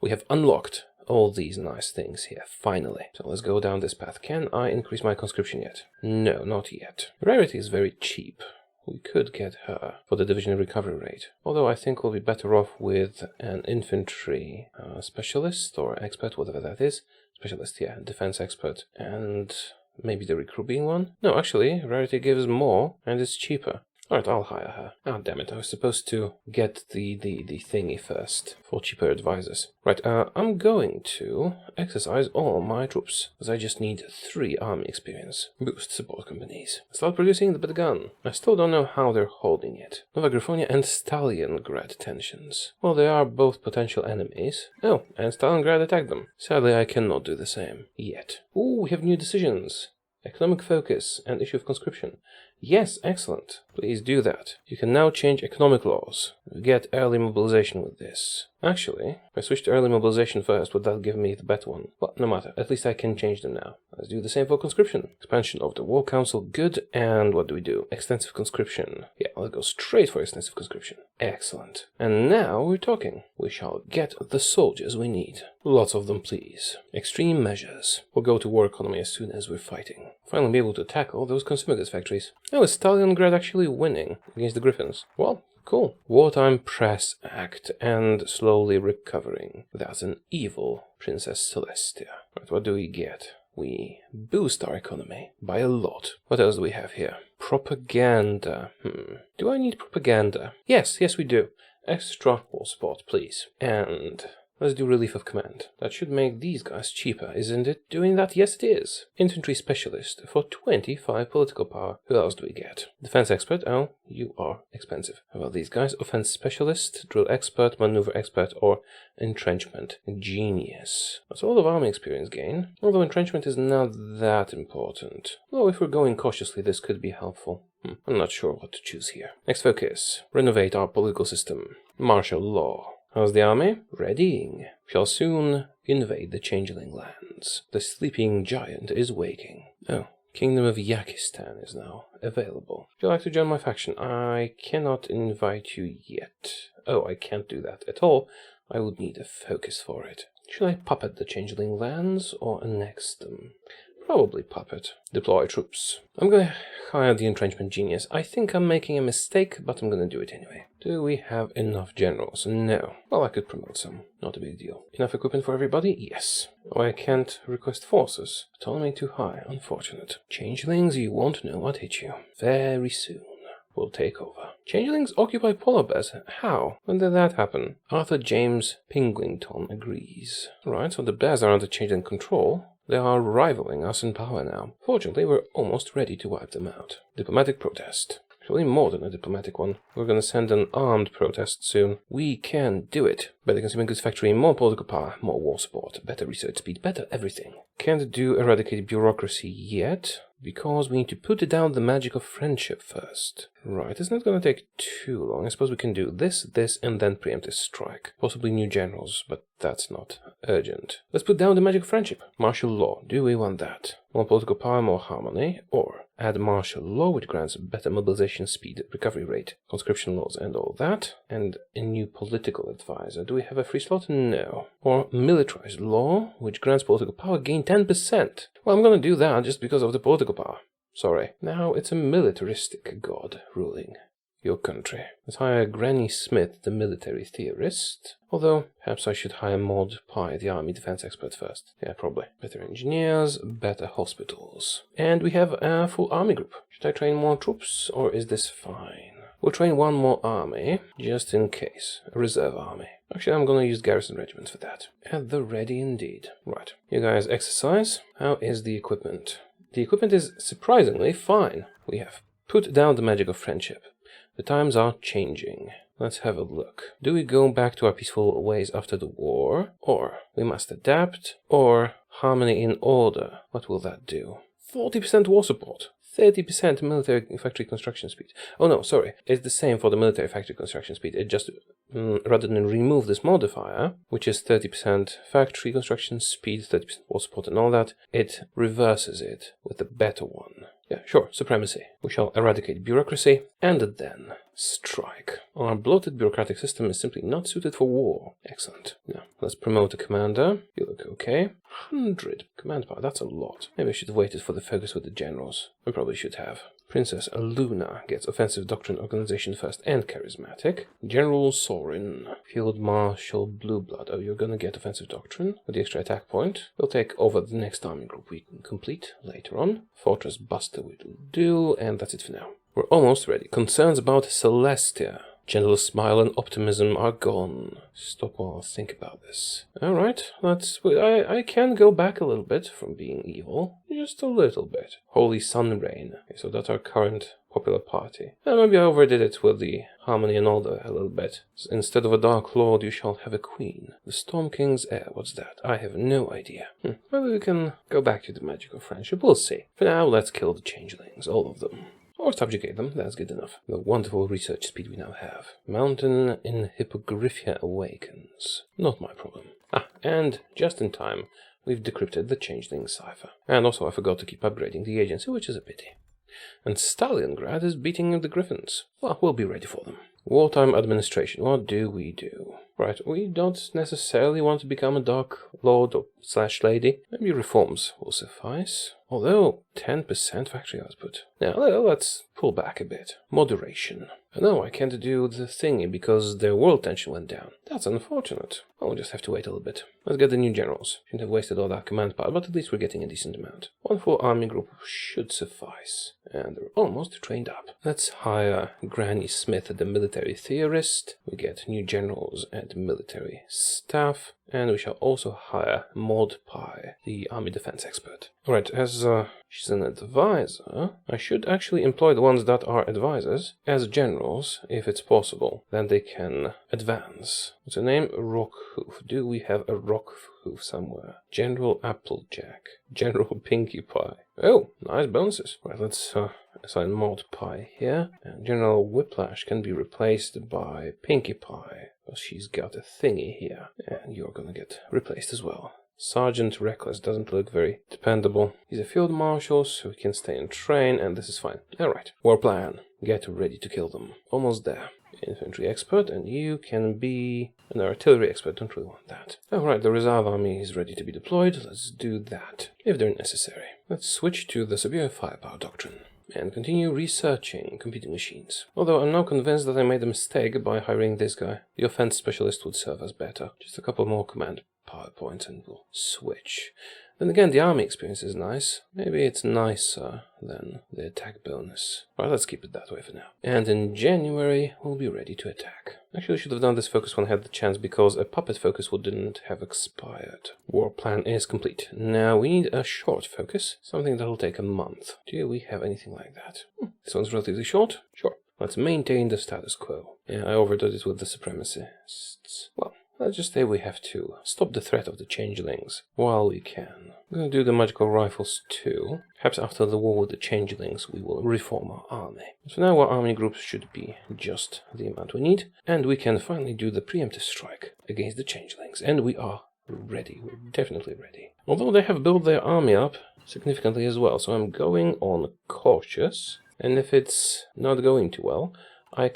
We have unlocked all these nice things here, finally. So let's go down this path. Can I increase my conscription yet? No, not yet. Rarity is very cheap. We could get her for the division recovery rate. Although I think we'll be better off with an infantry specialist or expert, whatever that is. Specialist, yeah, defense expert. And maybe the recruiting one? No, actually, rarity gives more and it's cheaper. Alright, I'll hire her. Ah, damn it, I was supposed to get the thingy first for cheaper advisors. Right, I'm going to exercise all my troops, because I just need 3 army experience. Boost support companies. Start producing the better gun. I still don't know how they're holding it. Nova Griffonia and Stalingrad tensions. Well, they are both potential enemies. Oh, and Stalingrad attacked them. Sadly, I cannot do the same. Yet. Ooh, we have new decisions. Economic focus and issue of conscription. Yes, excellent. Please do that. You can now change economic laws. You get early mobilization with this. Actually, if I switch to early mobilization first, would that give me the better one? Well, no matter. At least I can change them now. Let's do the same for conscription. Expansion of the War Council, good. And what do? Extensive conscription. Yeah, let's go straight for extensive conscription. Excellent. And now we're talking. We shall get the soldiers we need. Lots of them, please. Extreme measures. We'll go to war economy as soon as we're fighting. Finally be able to tackle those consumer goods factories. Oh, is Stalingrad actually winning against the Griffins? Well, cool. Wartime Press Act and slowly recovering. That's an evil Princess Celestia. Right, what do we get? We boost our economy by a lot. What else do we have here? Propaganda. Do I need propaganda? Yes, we do. Extra war support, please. And let's do relief of command. That should make these guys cheaper, isn't it? Doing that? Yes, it is. Infantry specialist for 25 political power. Who else do we get? Defense expert. Oh, you are expensive. How about these guys? Offense specialist, drill expert, maneuver expert, or entrenchment genius. That's a lot of army experience gain. Although entrenchment is not that important. Well, if we're going cautiously, this could be helpful. I'm not sure what to choose here. Next focus. Renovate our political system. Martial law. How's the army? Readying. Shall soon invade the Changeling lands. The sleeping giant is waking. Oh, Kingdom of Yakistan is now available. Would you like to join my faction? I cannot invite you yet. Oh, I can't do that at all. I would need a focus for it. Should I puppet the Changeling lands or annex them? Probably puppet. Deploy troops. I'm gonna hire the entrenchment genius. I think I'm making a mistake, but I'm gonna do it anyway. Do we have enough generals? No. Well, I could promote some. Not a big deal. Enough equipment for everybody? Yes. Oh, I can't request forces. Autonomy too high. Unfortunate. Changelings, you won't know what hit you. Very soon. Will take over. Changelings occupy polar bears. How? When did that happen? Arthur James Pingwington agrees. Right, so the bears are under changeling control. They are rivaling us in power now. Fortunately, we're almost ready to wipe them out. Diplomatic protest. Actually, more than a diplomatic one. We're gonna send an armed protest soon. We can do it. Better consumer goods factory, more political power, more war support, better research speed, better everything. Can't do eradicate bureaucracy yet, because we need to put down the magic of friendship first. Right, it's not gonna take too long. I suppose we can do this, and then preemptive strike. Possibly new generals, but that's not urgent. Let's put down the magic of friendship. Martial law, do we want that? More political power, more harmony, or add martial law, which grants better mobilization speed, recovery rate, conscription laws, and all that, and a new political advisor. Do we have a free slot? No. Or militarized law, which grants political power, gain 10%. Well, I'm gonna do that just because of the political power. Sorry. Now it's a militaristic god ruling your country. Let's hire Granny Smith, the military theorist. Although, perhaps I should hire Maud Pye, the army defense expert first. Yeah, probably. Better engineers, better hospitals. And we have a full army group. Should I train more troops, or is this fine? We'll train one more army, just in case. A reserve army. Actually, I'm gonna use garrison regiments for that. At the ready indeed. Right. You guys exercise. How is the equipment? The equipment is surprisingly fine. We have put down the magic of friendship. The times are changing. Let's have a look. Do we go back to our peaceful ways after the war? Or we must adapt? Or harmony in order? What will that do? 40% war support. 30% military factory construction speed. Oh no, sorry. It's the same for the military factory construction speed. It just, rather than remove this modifier, which is 30% factory construction speed, 30% war support and all that, it reverses it with the better one. Yeah, sure, supremacy. We shall eradicate bureaucracy, and then strike. Our bloated bureaucratic system is simply not suited for war. Excellent. Now, let's promote a commander. You look okay. 100 command power, that's a lot. Maybe I should have waited for the focus with the generals. I probably should have. Princess Luna gets offensive doctrine, organization first, and charismatic. General Sorin, Field Marshal Blueblood. Oh, you're gonna get offensive doctrine with the extra attack point. We'll take over the next army group we can complete later on. Fortress Buster will do, and that's it for now. We're almost ready. Concerns about Celestia. Gentle smile and optimism are gone. Stop while I think about this. Alright, I can go back a little bit from being evil. Just a little bit. Holy Sun Reign. Okay, so that's our current popular party. Maybe I overdid it with the harmony and all a little bit. Instead of a Dark Lord, you shall have a queen. The Storm King's heir. What's that? I have no idea. Maybe we can go back to the magic of friendship. We'll see. For now, let's kill the changelings. All of them. Or subjugate them, that's good enough. The wonderful research speed we now have. Mountain in Hippogriphia awakens. Not my problem. And just in time, we've decrypted the changeling cipher. And also I forgot to keep upgrading the agency, which is a pity. And Stalingrad is beating the Griffins. Well, we'll be ready for them. Wartime administration, what do we do? Right, we don't necessarily want to become a Dark Lord or / Lady. Maybe reforms will suffice. Although, 10% factory output. Now, let's pull back a bit. Moderation. No, I can't do the thingy because their world tension went down. That's unfortunate. Well, we'll just have to wait a little bit. Let's get the new generals. Shouldn't have wasted all that command power, but at least we're getting a decent amount. One full army group should suffice. And they're almost trained up. Let's hire Granny Smith, the military theorist. We get new generals and military staff. And we shall also hire Maud Pye, the army defense expert. Alright, as she's an advisor, I should actually employ the ones that are advisors as generals, if it's possible. Then they can advance. What's her name? Rockhoof. Do we have a Rockhoof somewhere? General Applejack. General Pinkie Pie. Oh, nice bonuses. Right, let's assign Maud Pie here. And General Whiplash can be replaced by Pinkie Pie. Well, she's got a thingy here. And you're gonna get replaced as well. Sergeant Reckless doesn't look very dependable. He's a field marshal, so he can stay and train, and this is fine. Alright, war plan. Get ready to kill them. Almost there. Infantry expert, and you can be an artillery expert. Don't really want that. Alright, the reserve army is ready to be deployed. Let's do that, if they're necessary. Let's switch to the severe firepower doctrine and continue researching competing machines. Although I'm now convinced that I made a mistake by hiring this guy. The offense specialist would serve us better. Just a couple more command PowerPoints and we'll switch. Then again, the army experience is nice. Maybe it's nicer than the attack bonus. Right, let's keep it that way for now. And in January, we'll be ready to attack. Actually, I should have done this focus when I had the chance because a puppet focus wouldn't have expired. War plan is complete. Now we need a short focus, something that'll take a month. Do we have anything like that? This one's relatively short. Sure. Let's maintain the status quo. Yeah, I overdid it with the supremacists. Well, let's just say we have to stop the threat of the changelings while we can. We're going to do the magical rifles too. Perhaps after the war with the changelings we will reform our army. So now our army groups should be just the amount we need. And we can finally do the preemptive strike against the changelings. And we are ready. We're definitely ready. Although they have built their army up significantly as well. So I'm going on cautious. And if it's not going too well, I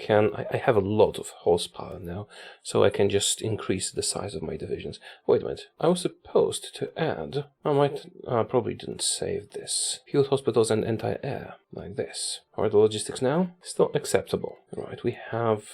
have a lot of horsepower now, so I can just increase the size of my divisions. Wait a minute, I was supposed to add, I probably didn't save this. Field hospitals and anti-air, like this. Alright, the logistics now, still acceptable. Right, we have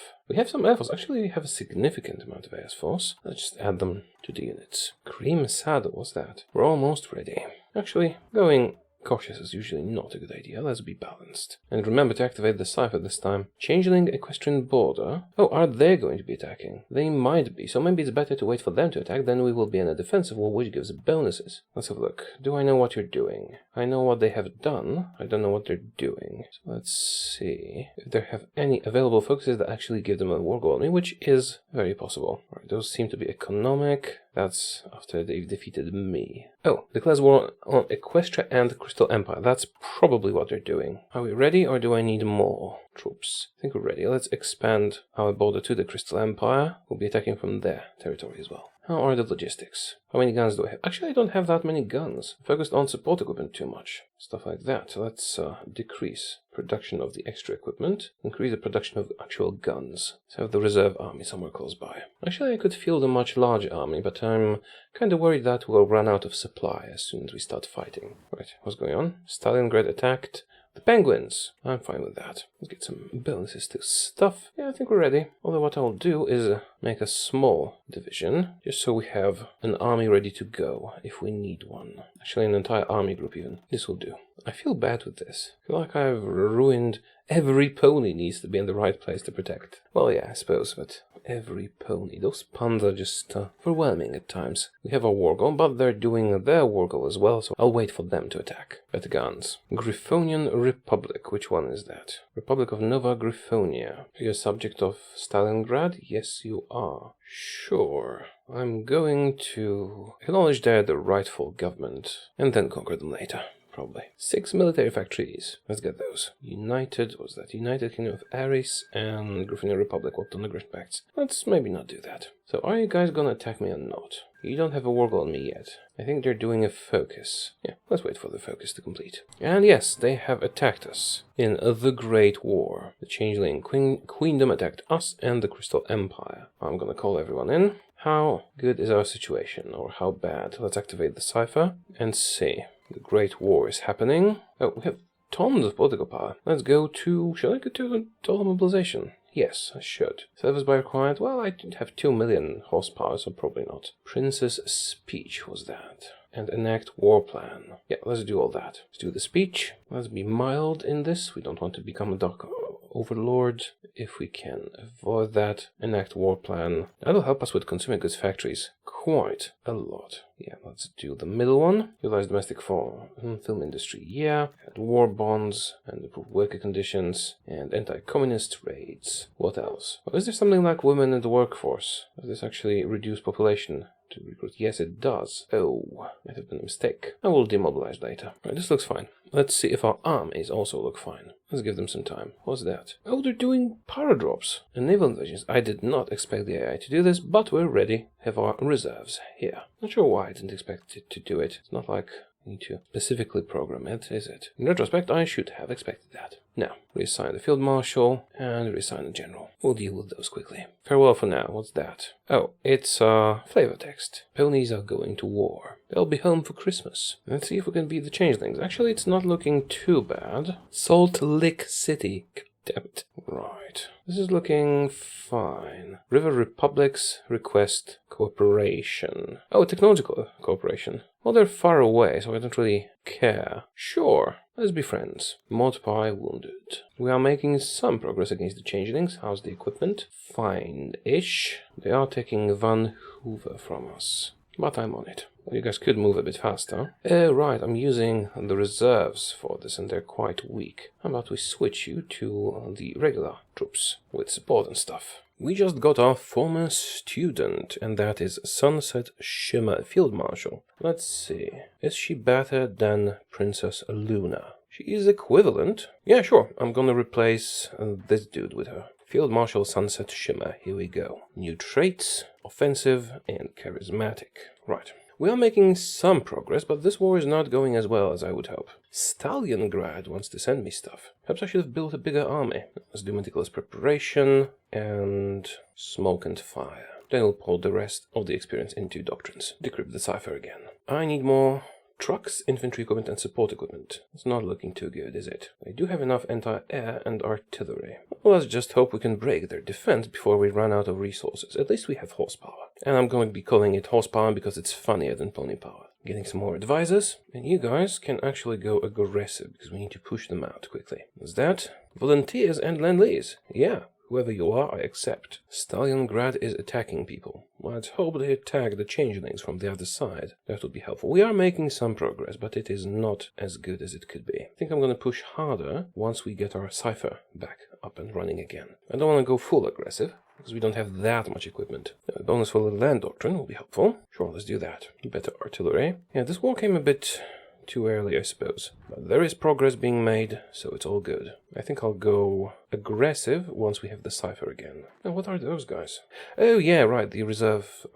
some air force. Actually, we have a significant amount of air force. Let's just add them to the units. Cream saddle, what's that? We're almost ready. Actually, going cautious is usually not a good idea. Let's be balanced. And remember to activate the cipher this time. Changeling Equestrian border. Oh, are they going to be attacking? They might be, so maybe it's better to wait for them to attack, then we will be in a defensive wall, which gives bonuses. Let's have a look. Do I know what you're doing? I know what they have done. I don't know what they're doing. So let's see if they have any available focuses that actually give them a war goal, which is very possible. Right, those seem to be economic. That's after they've defeated me. Oh, declares war on Equestria and the Crystal Empire. That's probably what they're doing. Are we ready or do I need more troops. I think we're ready. Let's expand our border to the Crystal Empire. We'll be attacking from their territory as well. How are the logistics? How many guns do I have? Actually, I don't have that many guns. I focused on support equipment too much. Stuff like that. So let's decrease production of the extra equipment. Increase the production of actual guns. Let's have the reserve army somewhere close by. Actually, I could field a much larger army, but I'm kind of worried that we'll run out of supply as soon as we start fighting. Right, what's going on? Stalingrad attacked. The penguins. I'm fine with that. Let's get some bonuses to stuff. Yeah, I think we're ready. Although what I'll do is make a small division, just so we have an army ready to go if we need one. Actually, an entire army group even. This will do. I feel bad with this. I feel like I've ruined every pony needs to be in the right place to protect. Well, yeah, I suppose, but every pony. Those puns are just overwhelming at times. We have our war goal, but they're doing their war goal as well, so I'll wait for them to attack. Better guns. Griffonian Republic. Which one is that? Republic of Nova Griffonia. You're a subject of Stalingrad? Yes, you are. Sure. I'm going to acknowledge they're the rightful government, and then conquer them later. Probably. 6 military factories. Let's get those. United, what's that? United Kingdom of Ares and Griffonian Republic. What on the Grift Pacts? Let's maybe not do that. So are you guys gonna attack me or not? You don't have a war goal on me yet. I think they're doing a focus. Yeah, let's wait for the focus to complete. And yes, they have attacked us in the Great War. The Changeling Queendom attacked us and the Crystal Empire. I'm gonna call everyone in. How good is our situation, or how bad? Let's activate the cipher and see. The Great War is happening. Oh, we have tons of political power. Let's go to... Shall I go to total mobilization? Yes, I should. Service by required? Well, I didn't have 2 million horsepower, so probably not. Princess Speech was that. And enact war plan. Yeah, let's do all that. Let's do the speech. Let's be mild in this. We don't want to become a dark overlord. If we can avoid that, enact war plan. That'll help us with consumer goods factories quite a lot. Yeah, let's do the middle one. Utilize domestic film industry. Yeah. And war bonds and improve worker conditions and anti-communist raids. What else? Well, is there something like women in the workforce? Does this actually reduce population to recruit? Yes, it does. Oh, might have been a mistake. I will demobilize later. Right, this looks fine. Let's see if our armies also look fine. Let's give them some time. What's that? Oh, they're doing paradrops and naval invasions. I did not expect the AI to do this, but we're ready. Have our reserves here. Not sure why I didn't expect it to do it. It's not like we need to specifically program it, is it? In retrospect, I should have expected that. Now, reassign the field marshal and reassign the general. We'll deal with those quickly. Farewell for now. What's that? Oh, it's flavor text. Ponies are going to war. They'll be home for Christmas. Let's see if we can beat the changelings. Actually, it's not looking too bad. Salt Lick City. Damn it. Right. This is looking fine. River Republics request cooperation. Oh, technological cooperation. Well, they're far away, so I don't really care. Sure. Let's be friends. Modpie wounded. We are making some progress against the changelings. How's the equipment? Fine-ish. They are taking Van Hoover from us. But I'm on it. Well, you guys could move a bit faster. Right, I'm using the reserves for this and they're quite weak. How about we switch you to the regular troops with support and stuff? We just got our former student, and that is Sunset Shimmer Field Marshal. Let's see. Is she better than Princess Luna? She is equivalent. Yeah, sure. I'm gonna replace this dude with her. Field Marshal Sunset Shimmer. Here we go. New traits, offensive and charismatic. Right. We are making some progress, but this war is not going as well as I would hope. Stalingrad wants to send me stuff. Perhaps I should have built a bigger army. Let's do meticulous preparation and smoke and fire. Then we'll pour the rest of the experience into doctrines. Decrypt the cipher again. I need more trucks, infantry equipment and support equipment. It's not looking too good, is it? They do have enough anti-air and artillery. Well, let's just hope we can break their defense before we run out of resources. At least we have horsepower. And I'm going to be calling it horsepower because it's funnier than pony power. Getting some more advisors. And you guys can actually go aggressive because we need to push them out quickly. What's that? Volunteers and Lend-Lease. Yeah. Whoever you are, I accept. Stalingrad is attacking people. Let's hope they attack the changelings from the other side. That would be helpful. We are making some progress, but it is not as good as it could be. I think I'm going to push harder once we get our cipher back up and running again. I don't want to go full aggressive, because we don't have that much equipment. A bonus for the land doctrine will be helpful. Sure, let's do that. Better artillery. Yeah, this war came a bit too early, I suppose. But there is progress being made, so it's all good. I think I'll go aggressive once we have the cipher again. And what are those guys? Oh yeah, right, the reserves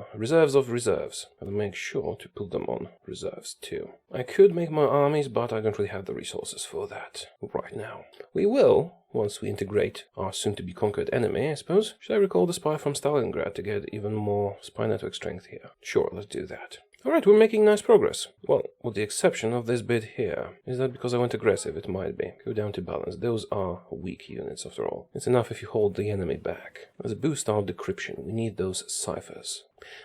of reserves. I'll make sure to put them on reserves too. I could make more armies, but I don't really have the resources for that right now. We will, once we integrate our soon-to-be conquered enemy, I suppose. Should I recall the spy from Stalingrad to get even more spy network strength here? Sure, let's do that. Alright, we're making nice progress. Well, with the exception of this bit here. Is that because I went aggressive? It might be. Go down to balance. Those are weak units, after all. It's enough if you hold the enemy back. Let's boost our decryption. We need those ciphers.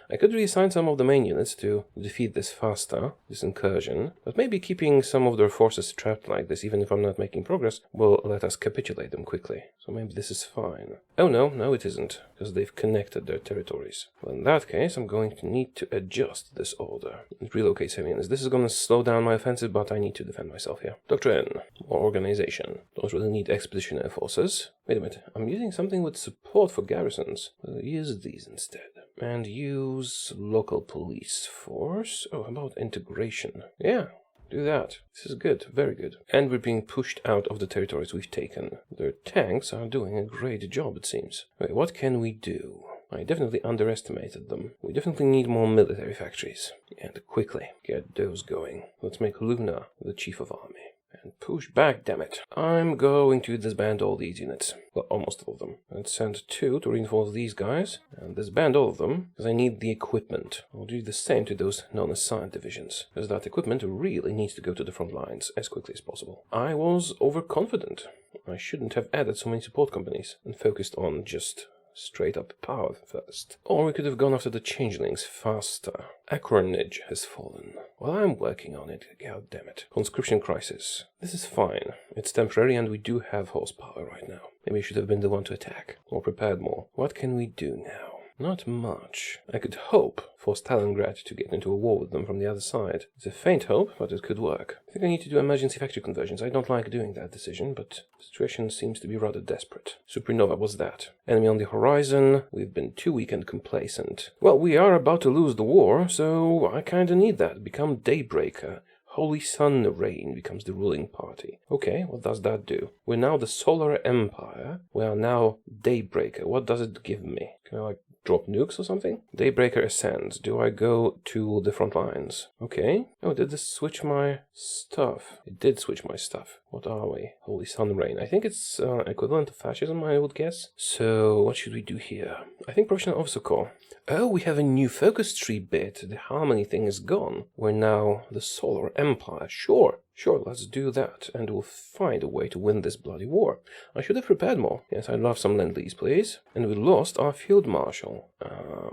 I could reassign some of the main units to defeat this faster, this incursion, but maybe keeping some of their forces trapped like this, even if I'm not making progress, will let us capitulate them quickly. So maybe this is fine. Oh no, it isn't, because they've connected their territories. Well, in that case, I'm going to need to adjust this order. It relocates heavy units. This is going to slow down my offensive, but I need to defend myself here. Doctrine, or organization. Don't really need expeditionary forces. Wait a minute, I'm using something with support for garrisons. I'll use these instead. And use local police force. Oh, how about integration? Yeah, do that. This is good, very good. And we're being pushed out of the territories we've taken. Their tanks are doing a great job, it seems. Wait, what can we do? I definitely underestimated them. We definitely need more military factories. And quickly get those going. Let's make Luna the chief of army. And push back, damn it. I'm going to disband all these units. Well, almost all of them. And send 2 to reinforce these guys. And disband all of them, because I need the equipment. I'll do the same to those non-assigned divisions, because that equipment really needs to go to the front lines as quickly as possible. I was overconfident. I shouldn't have added so many support companies and focused on just straight up power first. Or we could have gone after the changelings faster. Acronage has fallen. Well, I'm working on it, god damn it. Conscription crisis. This is fine. It's temporary and we do have horsepower right now. Maybe I should have been the one to attack, or prepared more. What can we do now? Not much. I could hope for Stalingrad to get into a war with them from the other side. It's a faint hope, but it could work. I think I need to do emergency factory conversions. I don't like doing that decision, but the situation seems to be rather desperate. Supernova, what's that? Enemy on the horizon. We've been too weak and complacent. Well, we are about to lose the war, so I kinda need that. Become Daybreaker. Holy Sun Reign becomes the ruling party. Okay, what does that do? We're now the Solar Empire. We are now Daybreaker. What does it give me? Can I, like, drop nukes or something? Daybreaker ascends. Do I go to the front lines? Okay. Oh, did this switch my stuff? It did switch my stuff. What are we? Holy Sun Reign. I think it's equivalent to fascism, I would guess. So, what should we do here? I think Professional Officer Corps. Oh, we have a new focus tree bit. The harmony thing is gone. We're now the Solar Empire. Sure, let's do that. And we'll find a way to win this bloody war. I should have prepared more. Yes, I'd love some Lend-Lease, please. And we lost our Field Marshal.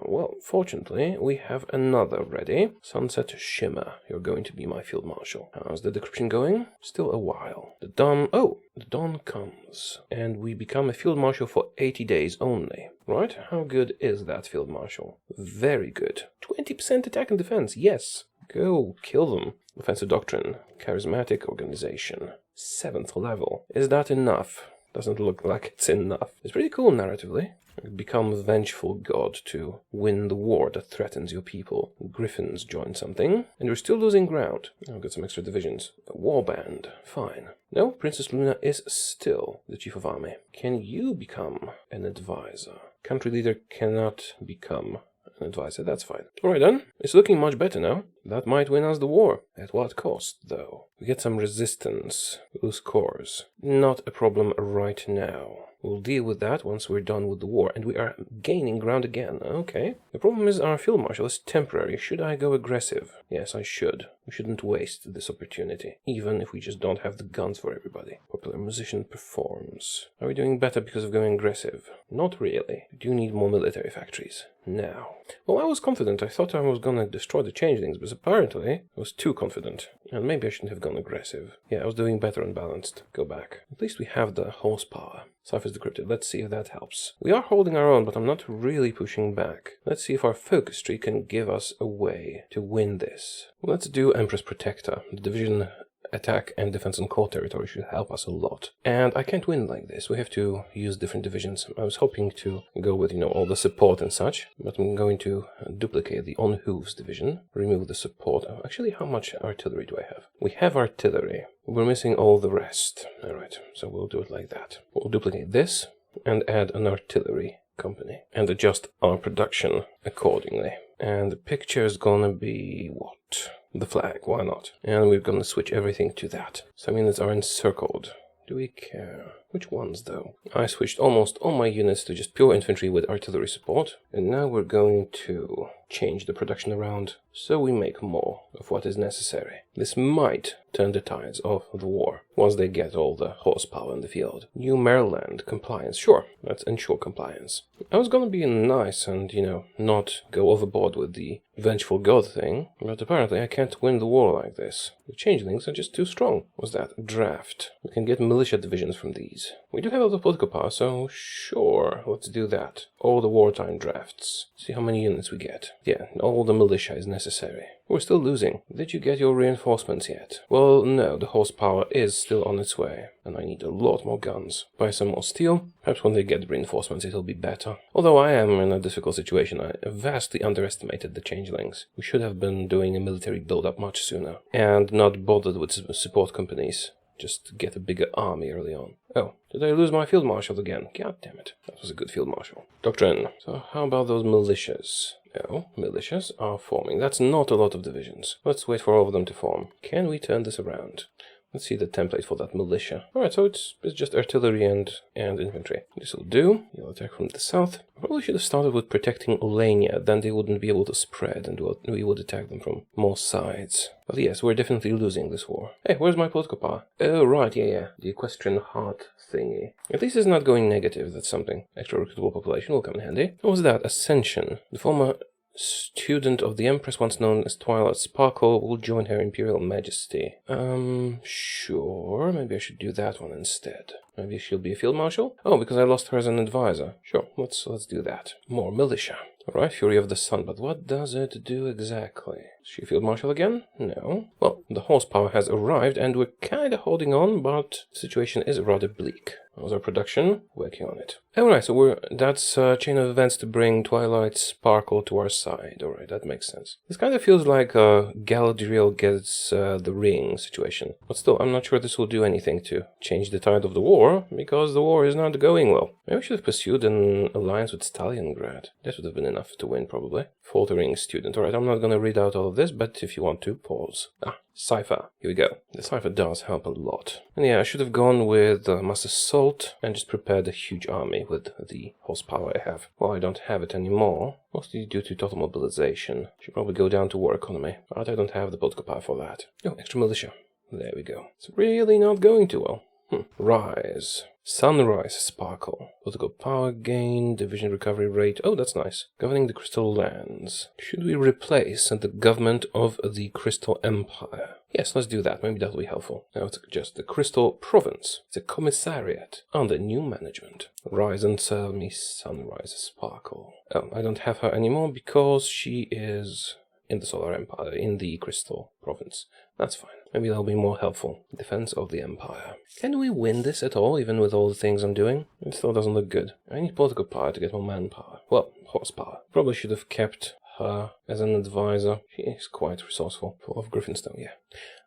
Well, fortunately, we have another ready. Sunset Shimmer, you're going to be my Field Marshal. How's the decryption going? Still a while. The dawn comes. And we become a Field Marshal for 80 days only. Right? How good is that Field Marshal? Very good. 20% attack and defense, yes. Go kill them. Offensive Doctrine. Charismatic Organization. 7th level. Is that enough? Doesn't look like it's enough. It's pretty cool narratively. Become a vengeful god to win the war that threatens your people. Griffins join something, and we're still losing ground. I'll get some extra divisions. A warband. Fine. No, Princess Luna is still the chief of army. Can you become an advisor? Country leader cannot become an advisor, that's fine. Alright then, it's looking much better now. That might win us the war. At what cost, though? We get some resistance. We lose cores. Not a problem right now. We'll deal with that once we're done with the war, and we are gaining ground again. Okay. The problem is our Field Marshal is temporary. Should I go aggressive? Yes, I should. We shouldn't waste this opportunity, even if we just don't have the guns for everybody. Popular musician performs. Are we doing better because of going aggressive? Not really. We do need more military factories. Now. Well, I was confident. I thought I was gonna destroy the changelings, but apparently I was too confident. And maybe I shouldn't have gone aggressive. Yeah, I was doing better unbalanced. Go back. At least we have the horsepower. Ciphers decrypted. Let's see if that helps. We are holding our own, but I'm not really pushing back. Let's see if our focus tree can give us a way to win this. Let's do Empress Protector. The division attack and defense on core territory should help us a lot. And I can't win like this. We have to use different divisions. I was hoping to go with, all the support and such, but I'm going to duplicate the on hooves division, remove the support. Actually, how much artillery do I have? We have artillery. We're missing all the rest. Alright, so we'll do it like that. We'll duplicate this and add an artillery company and adjust our production accordingly. And the picture is gonna be what? The flag, why not? And we're gonna switch everything to that. Some units are encircled. Do we care? Which ones though? I switched almost all my units to just pure infantry with artillery support. And now we're going to change the production around so we make more of what is necessary. This might turn the tides of the war once they get all the horsepower in the field. New Maryland compliance. Sure, let's ensure compliance. I was gonna be nice and, not go overboard with the vengeful god thing, but apparently I can't win the war like this. The changelings are just too strong. What's that? Draft. We can get militia divisions from these. We do have a lot of political power, so sure, let's do that. All the wartime drafts. See how many units we get. Yeah, all the militia is necessary. We're still losing. Did you get your reinforcements yet? Well, no, the horsepower is still on its way, and I need a lot more guns. Buy some more steel. Perhaps when they get reinforcements it'll be better. Although I am in a difficult situation, I vastly underestimated the changelings. We should have been doing a military build-up much sooner, and not bothered with support companies. Just get a bigger army early on. Oh, did I lose my field marshal again? God damn it. That was a good field marshal. Doctrine. So how about those militias? Oh, militias are forming. That's not a lot of divisions. Let's wait for all of them to form. Can we turn this around? Let's see the template for that militia. Alright, so it's just artillery and infantry. This will do. You'll attack from the south. Probably should have started with protecting Olenia, then they wouldn't be able to spread and we would attack them from more sides. But yes, we're definitely losing this war. Hey, where's my political power? Oh, right, yeah. The Equestrian heart thingy. At least it's not going negative, that's something. Extra recruitable population will come in handy. What was that? Ascension. The former student of the Empress, once known as Twilight Sparkle, will join her Imperial Majesty. Sure, maybe I should do that one instead. Maybe she'll be a field marshal? Oh, because I lost her as an advisor. Sure, let's do that. More militia. Alright, Fury of the Sun, but what does it do exactly? Is she a field marshal again? No. Well, the horsepower has arrived and we're kinda holding on, but the situation is rather bleak. How's our production? Working on it. Alright, so that's a chain of events to bring Twilight Sparkle to our side. Alright, that makes sense. This kind of feels like a Galadriel gets the ring situation. But still, I'm not sure this will do anything to change the tide of the war, because the war is not going well. Maybe I should have pursued an alliance with Stalingrad. That would have been enough to win, probably. Faltering student. Alright, I'm not gonna read out all of this, but if you want to, pause. Cipher. Here we go. The cipher does help a lot. And yeah, I should have gone with mass assault and just prepared a huge army with the horsepower I have. Well, I don't have it anymore, mostly due to total mobilization. Should probably go down to war economy, but I don't have the political power for that. Oh, extra militia. There we go. It's really not going too well. Rise. Sunrise Sparkle. Political power gain, division recovery rate. Oh, that's nice. Governing the Crystal Lands. Should we replace the government of the Crystal Empire? Yes, let's do that. Maybe that'll be helpful. Now it's just the Crystal Province. It's a commissariat under new management. Rise and serve me, Sunrise Sparkle. Oh, I don't have her anymore because she is in the Solar Empire, in the Crystal Province. That's fine. Maybe that'll be more helpful. Defense of the Empire. Can we win this at all, even with all the things I'm doing? It still doesn't look good. I need political power to get more manpower. Well, horsepower. Probably should have kept her as an advisor. She is quite resourceful. Full of Griffinstone, yeah.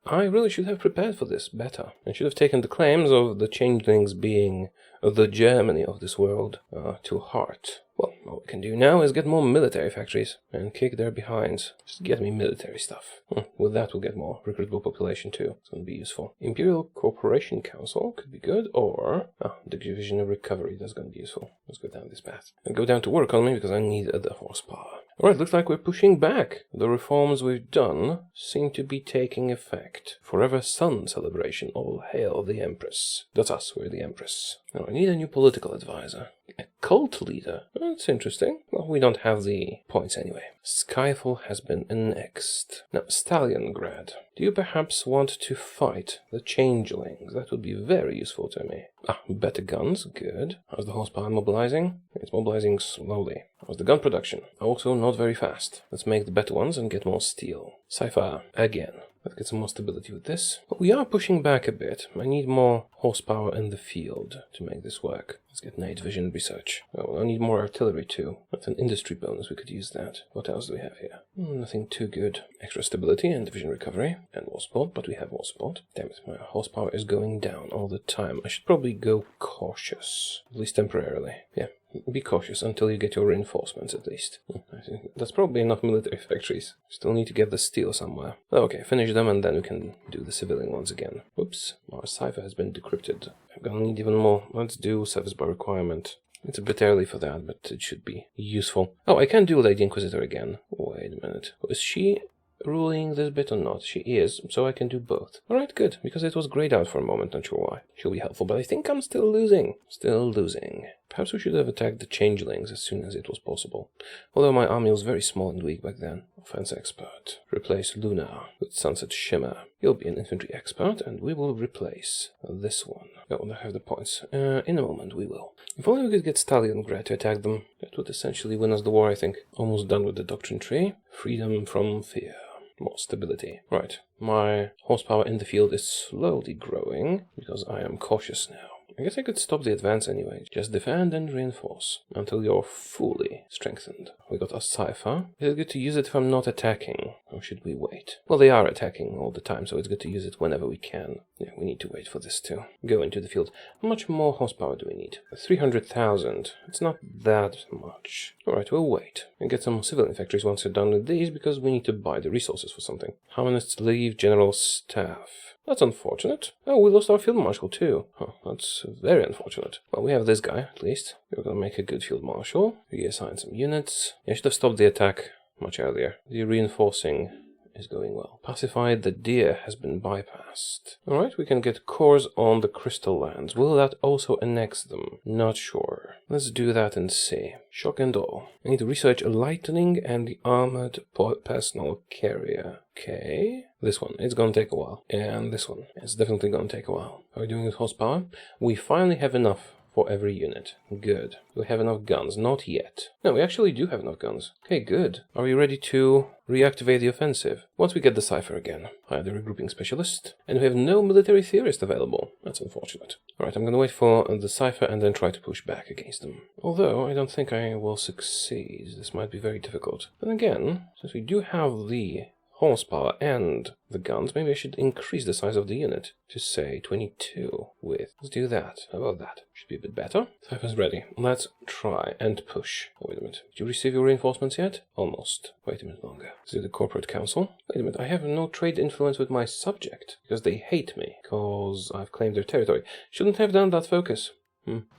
I really should have prepared for this better. I should have taken the claims of the changelings being the Germany of this world to heart. Well, what we can do now is get more military factories and kick their behinds. Just get me military stuff. With that we'll get more recruitable population too. It's going to be useful. Imperial Corporation Council could be good, or the Division of Recovery, that's going to be useful. Let's go down this path. And go down to war economy because I need the horsepower. Alright, looks like we're pushing back. The reforms we've done seem to be taking effect. Forever Sun celebration. All hail the Empress. That's us, we're the Empress. Now I need a new political advisor. A cult leader? That's interesting. Well, we don't have the points anyway. Skyfall has been annexed. Now, Stalingrad. Do you perhaps want to fight the changelings? That would be very useful to me. Better guns. Good. How's the horsepower mobilizing? It's mobilizing slowly. How's the gun production? Also not very fast. Let's make the better ones and get more steel. Cipher again. Let's get some more stability with this. But we are pushing back a bit. I need more horsepower in the field to make this work. Let's get night vision research. Oh, I need more artillery too. That's an industry bonus. We could use that. What else do we have here? Nothing too good. Extra stability and division recovery and war support, but we have war support. Damn it, my horsepower is going down all the time. I should probably go cautious, at least temporarily. Yeah. Be cautious until you get your reinforcements, at least. I think that's probably enough military factories. Still need to get the steel somewhere. Okay, finish them and then we can do the civilian ones again. Whoops, our cipher has been decrypted. I'm gonna need even more. Let's do service by requirement. It's a bit early for that, but it should be useful. Oh, I can do Lady Inquisitor again. Wait a minute. Is she ruling this bit or not? She is, so I can do both. Alright, good, because it was grayed out for a moment, not sure why. She'll be helpful, but I think I'm still losing. Still losing. Perhaps we should have attacked the changelings as soon as it was possible. Although my army was very small and weak back then. Offense expert. Replace Luna with Sunset Shimmer. You'll be an infantry expert, and we will replace this one. Oh, I have the points. In a moment we will. If only we could get Stalingrad to attack them. That would essentially win us the war, I think. Almost done with the doctrine tree. Freedom from fear. More stability. Right, my horsepower in the field is slowly growing, because I am cautious now. I guess I could stop the advance anyway. Just defend and reinforce until you're fully strengthened. We got a cipher. Is it good to use it if I'm not attacking? Or should we wait? Well, they are attacking all the time, so it's good to use it whenever we can. Yeah, we need to wait for this to go into the field. How much more horsepower do we need? 300,000. It's not that much. Alright, we'll wait. And get some civilian factories once you're done with these, because we need to buy the resources for something. Harmonists leave general staff. That's unfortunate. Oh, we lost our field marshal too. Huh, that's very unfortunate. Well, we have this guy, at least. We're gonna make a good field marshal. Reassign some units. I should have stopped the attack much earlier. The reinforcing is going well. Pacified, the deer has been bypassed. Alright, we can get cores on the crystal lands. Will that also annex them? Not sure. Let's do that and see. Shock and awe. I need to research lightning and the armored personal carrier. Okay. This one, it's gonna take a while. And this one, it's definitely gonna take a while. Are we doing with horsepower? We finally have enough for every unit. Good. Do we have enough guns? Not yet. No, we actually do have enough guns. Okay, good. Are we ready to reactivate the offensive? Once we get the cipher again. Hire the regrouping specialist. And we have no military theorist available. That's unfortunate. Alright, I'm gonna wait for the cipher and then try to push back against them. Although, I don't think I will succeed. This might be very difficult. Then again, since we do have the horsepower and the guns, maybe I should increase the size of the unit to, say, 22 with. Let's do that. How about that? Should be a bit better. Cipher's ready. Let's try and push. Oh, wait a minute. Did you receive your reinforcements yet? Almost. Wait a minute longer. Let's do the corporate council. Wait a minute. I have no trade influence with my subject because they hate me because I've claimed their territory. Shouldn't have done that focus.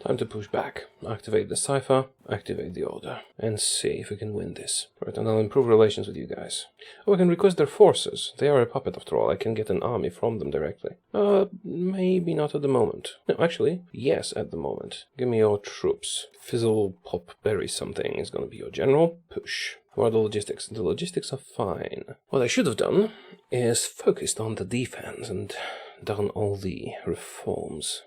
Time to push back. Activate the cipher, activate the order, and see if we can win this. Right, and I'll improve relations with you guys. Oh, I can request their forces. They are a puppet after all. I can get an army from them directly. Maybe not at the moment. No, actually, yes at the moment. Give me your troops. Fizzle, pop, berry something is gonna be your general. Push. How are the logistics? The logistics are fine. What I should have done is focused on the defense and done all the reforms.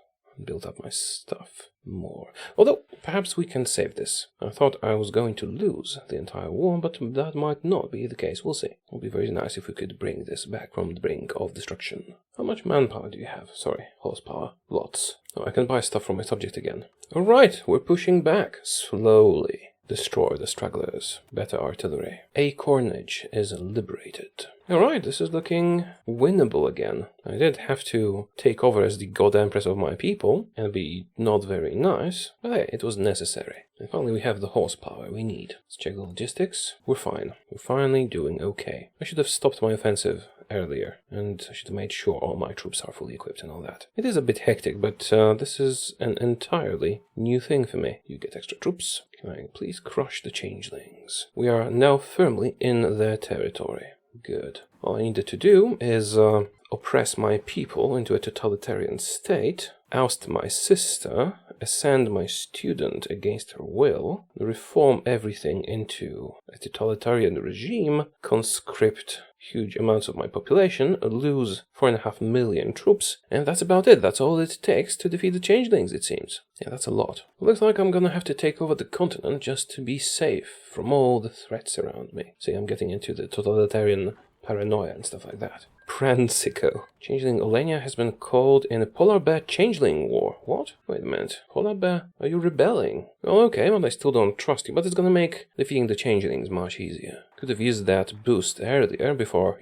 Build up my stuff more. Although, perhaps we can save this. I thought I was going to lose the entire war, but that might not be the case. We'll see. It would be very nice if we could bring this back from the brink of destruction. How much manpower do you have? Sorry, horsepower. Lots. Oh, I can buy stuff from my subject again. Alright, we're pushing back. Slowly. Destroy the stragglers. Better artillery. Acornage is liberated. Alright, this is looking winnable again. I did have to take over as the God Empress of my people and be not very nice, but hey, it was necessary. And finally we have the horsepower we need. Let's check the logistics. We're fine. We're finally doing okay. I should have stopped my offensive earlier, and I should have made sure all my troops are fully equipped and all that. It is a bit hectic, but this is an entirely new thing for me. You get extra troops. Can I please crush the changelings? We are now firmly in their territory. Good. All I needed to do is oppress my people into a totalitarian state, oust my sister, ascend my student against her will, reform everything into a totalitarian regime, conscript huge amounts of my population, lose 4.5 million troops, and that's about it. That's all it takes to defeat the changelings, it seems. Yeah, that's a lot. Looks like I'm gonna have to take over the continent just to be safe from all the threats around me. See, I'm getting into the totalitarian paranoia and stuff like that. Pransico. Changeling Olenia has been called in a Polar Bear Changeling War. What? Wait a minute. Polar Bear, are you rebelling? Oh, okay, well I still don't trust you, but it's gonna make defeating the Changelings much easier. Could have used that boost earlier before,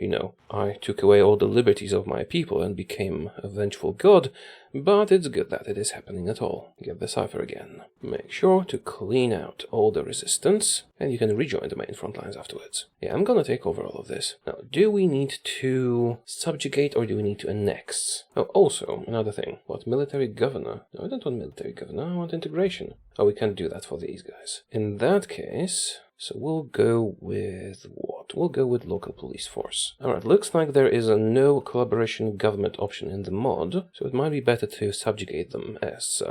I took away all the liberties of my people and became a vengeful god, but it's good that it is happening at all. Get the cipher again. Make sure to clean out all the resistance, and you can rejoin the main front lines afterwards. Yeah, I'm gonna take over all of this. Now, do we need to subjugate or do we need to annex? Oh, also, another thing. What, military governor? No, I don't want military governor, I want integration. Oh, we can't do that for these guys. In that case... So we'll go with what? We'll go with local police force. Alright, looks like there is a no collaboration government option in the mod, so it might be better to subjugate them as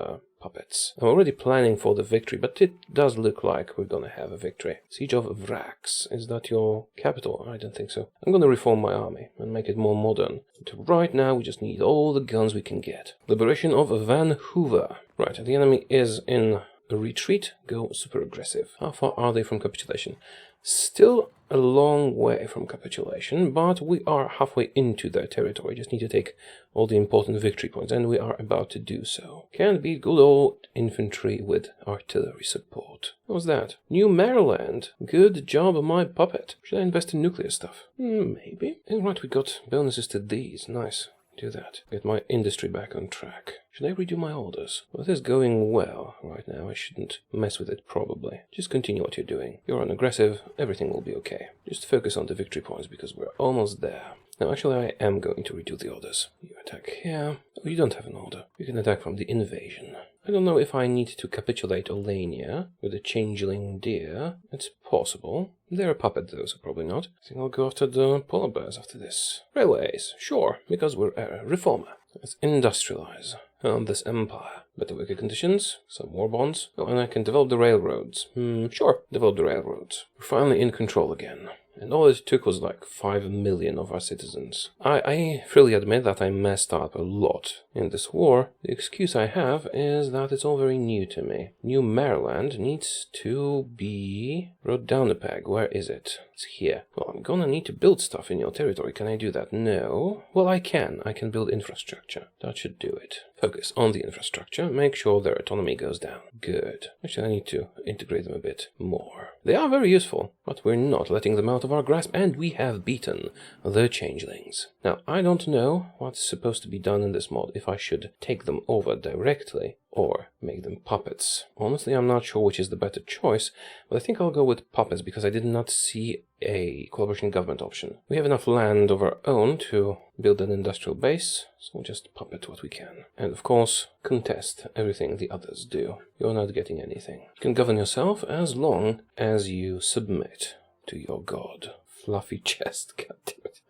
puppets. I'm already planning for the victory, but it does look like we're gonna have a victory. Siege of Vrax. Is that your capital? I don't think so. I'm gonna reform my army and make it more modern. But right now we just need all the guns we can get. Liberation of Van Hoover. Right, the enemy is in a retreat, go super aggressive. How far are they from capitulation? Still a long way from capitulation, but we are halfway into their territory. Just need to take all the important victory points, and we are about to do so. Can't beat good old infantry with artillery support. What was that? New Maryland. Good job, my puppet. Should I invest in nuclear stuff? Maybe. Right, we got bonuses to these. Nice. Do that. Get my industry back on track. Should I redo my orders? Well, it is going well right now. I shouldn't mess with it, probably. Just continue what you're doing. You're on aggressive, everything will be okay. Just focus on the victory points because we're almost there. Now, actually, I am going to redo the orders. You attack here. Oh, you don't have an order. You can attack from the invasion. I don't know if I need to capitulate Olenia with a changeling deer. It's possible. They're a puppet though, so probably not. I think I'll go after the polar bears after this. Railways, sure, because we're a reformer. Let's industrialize this empire. Better worker conditions, some war bonds. Oh, and I can develop the railroads. Sure, develop the railroads. We're finally in control again. And all it took was like 5 million of our citizens. I freely admit that I messed up a lot in this war. The excuse I have is that it's all very new to me. New Maryland needs to be brought down a peg. Where is it? It's here. Well, I'm gonna need to build stuff in your territory. Can I do that? No. Well, I can. I can build infrastructure. That should do it. Focus on the infrastructure. Make sure their autonomy goes down. Good. Actually, I need to integrate them a bit more. They are very useful, but we're not letting them out of our grasp, and we have beaten the changelings. Now, I don't know what's supposed to be done in this mod, if I should take them over directly or make them puppets. Honestly, I'm not sure which is the better choice, but I think I'll go with puppets because I did not see a collaboration government option. We have enough land of our own to build an industrial base, so we'll just puppet what we can. And of course, contest everything the others do. You're not getting anything. You can govern yourself as long as you submit to your god. Fluffy chest, goddammit.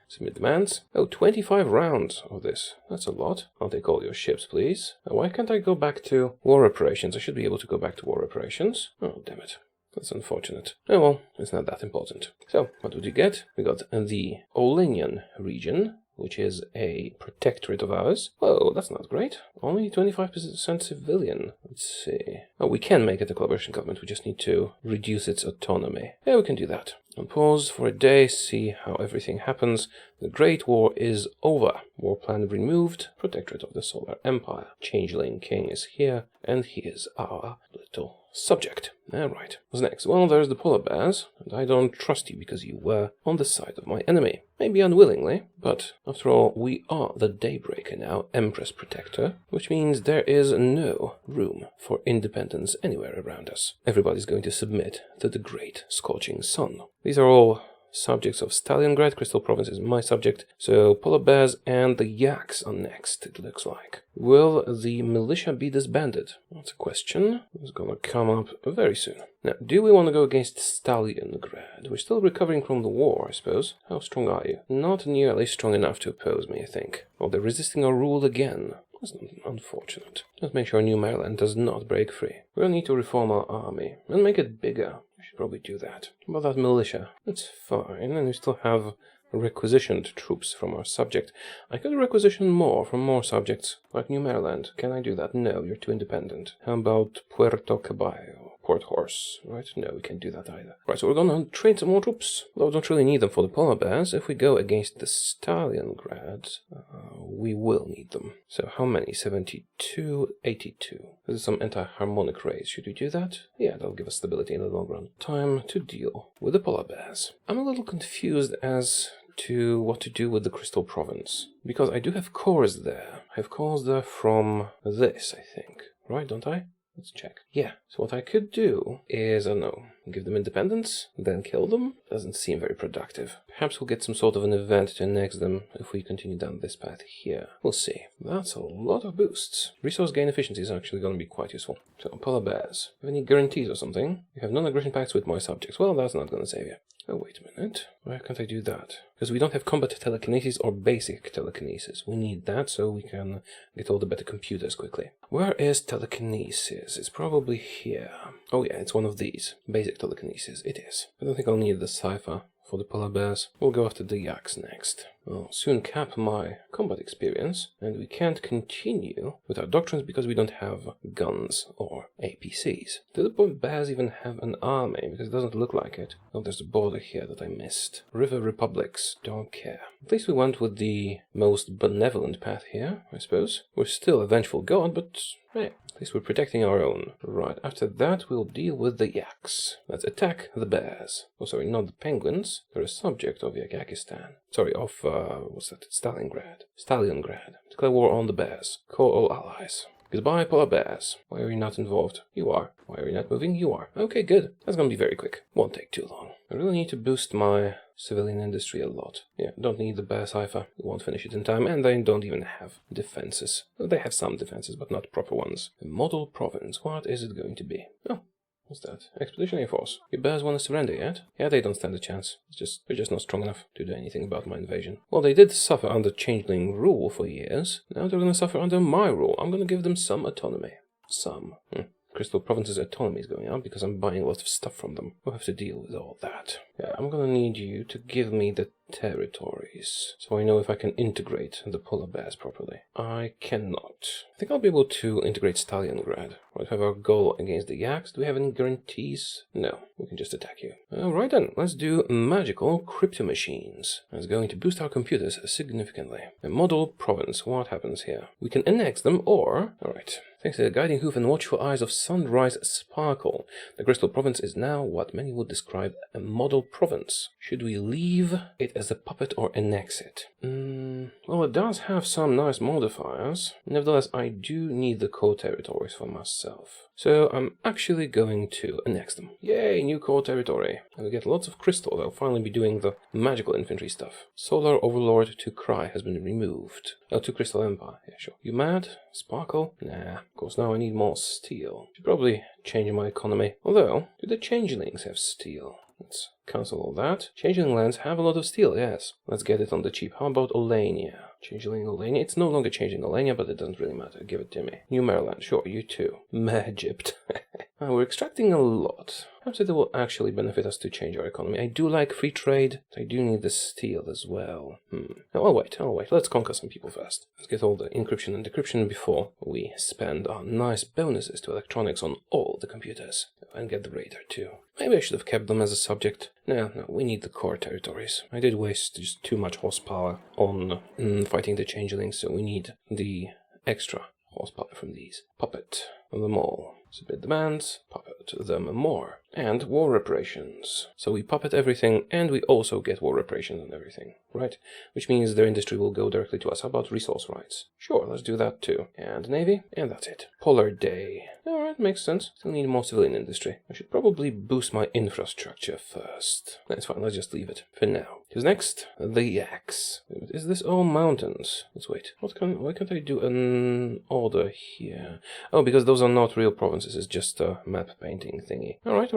Submit demands. Oh, 25 rounds of this. That's a lot. I'll take all your ships, please. Why can't I go back to war operations? I should be able to go back to war operations. Oh, damn it. That's unfortunate. Oh well, it's not that important. So, what did you get? We got the Olenian region, which is a protectorate of ours. Whoa, that's not great. Only 25% civilian. Let's see. Oh, we can make it a collaboration government. We just need to reduce its autonomy. Yeah, we can do that. And pause for a day, see how everything happens. The Great War is over. War plan removed. Protectorate of the Solar Empire. Changeling King is here, and he is our little subject. Alright, what's next? Well, there's the polar bears, and I don't trust you because you were on the side of my enemy. Maybe unwillingly, but after all, we are the Daybreaker now, Empress Protector, which means there is no room for independence anywhere around us. Everybody's going to submit to the Great Scorching Sun. These are all subjects of Stalingrad. Crystal Province is my subject, so polar bears and the yaks are next, it looks like. Will the militia be disbanded? That's a question. It's gonna come up very soon. Now, do we want to go against Stalingrad? We're still recovering from the war, I suppose. How strong are you? Not nearly strong enough to oppose me, I think. Oh, they're resisting our rule again. That's unfortunate. Let's make sure New Maryland does not break free. We'll need to reform our army and make it bigger. We should probably do that. What about that militia? That's fine, and we still have requisitioned troops from our subject. I could requisition more from more subjects, like New Maryland. Can I do that? No, you're too independent. How about Puerto Caballo? Port horse, right? No, we can't do that either. Right, so we're gonna train some more troops. Though we don't really need them for the polar bears. If we go against the Stalingrad, we will need them. So how many? 72, 82. This is some anti-harmonic rays. Should we do that? Yeah, that'll give us stability in the long run. Time to deal with the polar bears. I'm a little confused as to what to do with the Crystal Province, because I do have cores there. I have cores there from this, I think. Right, don't I? Let's check. Yeah, so what I could do is, I don't know, give them independence, then kill them? Doesn't seem very productive. Perhaps we'll get some sort of an event to annex them if we continue down this path here. We'll see. That's a lot of boosts. Resource gain efficiency is actually going to be quite useful. So, polar bears. Have any guarantees or something? You have non-aggression pacts with my subjects. Well, that's not going to save you. Oh, wait a minute. Why can't I do that? Because we don't have combat telekinesis or basic telekinesis. We need that so we can get all the better computers quickly. Where is telekinesis? It's probably here. Oh yeah, it's one of these. Basic telekinesis. It is. I don't think I'll need the cipher for the polar bears. We'll go after the yaks next. I'll soon cap my combat experience, and we can't continue with our doctrines because we don't have guns or APCs. Do the bears even have an army? Because it doesn't look like it. Oh, there's a border here that I missed. River republics, don't care. At least we went with the most benevolent path here, I suppose. We're still a vengeful god, but hey, at least we're protecting our own. Right, after that we'll deal with the yaks. Let's attack the bears. Oh, sorry, not the penguins. They're a subject of Yakistan. Sorry, of, what's that? Stalingrad. Declare war on the bears. Call all allies. Goodbye, polar bears. Why are you not involved? You are. Why are you not moving? You are. Okay, good. That's gonna be very quick. Won't take too long. I really need to boost my civilian industry a lot. Yeah, don't need the bear cipher. We won't finish it in time, and they don't even have defenses. They have some defenses, but not proper ones. A model province. What is it going to be? Oh. What's that? Expeditionary force. Your bears want to surrender yet? Yeah, they don't stand a chance. They're just not strong enough to do anything about my invasion. Well, they did suffer under changeling rule for years. Now they're gonna suffer under my rule. I'm gonna give them some autonomy. Some. Crystal Province's autonomy is going up because I'm buying a lot of stuff from them. We'll have to deal with all that. Yeah, I'm gonna need you to give me the territories, so I know if I can integrate the polar bears properly. I cannot. I think I'll be able to integrate Stalingrad. What have our goal against the yaks? Do we have any guarantees? No, we can just attack you. Alright then, let's do magical crypto machines. That's going to boost our computers significantly. A model province, what happens here? We can annex them or... Alright. Thanks to the guiding hoof and watchful eyes of Sunrise Sparkle, the Crystal Province is now what many would describe a model province. Should we leave it as a puppet or annex it? Well, it does have some nice modifiers. Nevertheless, I do need the core territories for myself. So I'm actually going to annex them. Yay, new core territory. And we get lots of crystals. I'll finally be doing the magical infantry stuff. Solar Overlord to Cry has been removed. Oh, to Crystal Empire. Yeah, sure. You mad? Sparkle? Nah. Of course, now I need more steel. Should probably change my economy. Although, do the changelings have steel? Let's cancel all that. Changeling lands have a lot of steel, yes. Let's get it on the cheap. How about Olania? Changeling Olania? It's no longer changing Olania, but it doesn't really matter. Give it to me. New Maryland, sure, you too. Egypt. We're extracting a lot. Perhaps it will actually benefit us to change our economy. I do like free trade, but I do need the steel as well. I'll wait. Let's conquer some people first. Let's get all the encryption and decryption before we spend our nice bonuses to electronics on all the computers. And get the radar too. Maybe I should have kept them as a subject. No, we need the core territories. I did waste just too much horsepower on fighting the changelings, so we need the extra horsepower from these. Puppet them all. Submit demands, puppet them more. And war reparations. So we puppet everything, and we also get war reparations and everything, right? Which means their industry will go directly to us. How about resource rights? Sure, let's do that too. And navy, and that's it. Polar Day. Alright, makes sense. Still need more civilian industry. I should probably boost my infrastructure first. That's fine, let's just leave it for now. Because next, the yaks. Is this all mountains? Let's wait. Why can't I do an order here? Oh, because those are not real provinces, it's just a map painting thingy. Alright.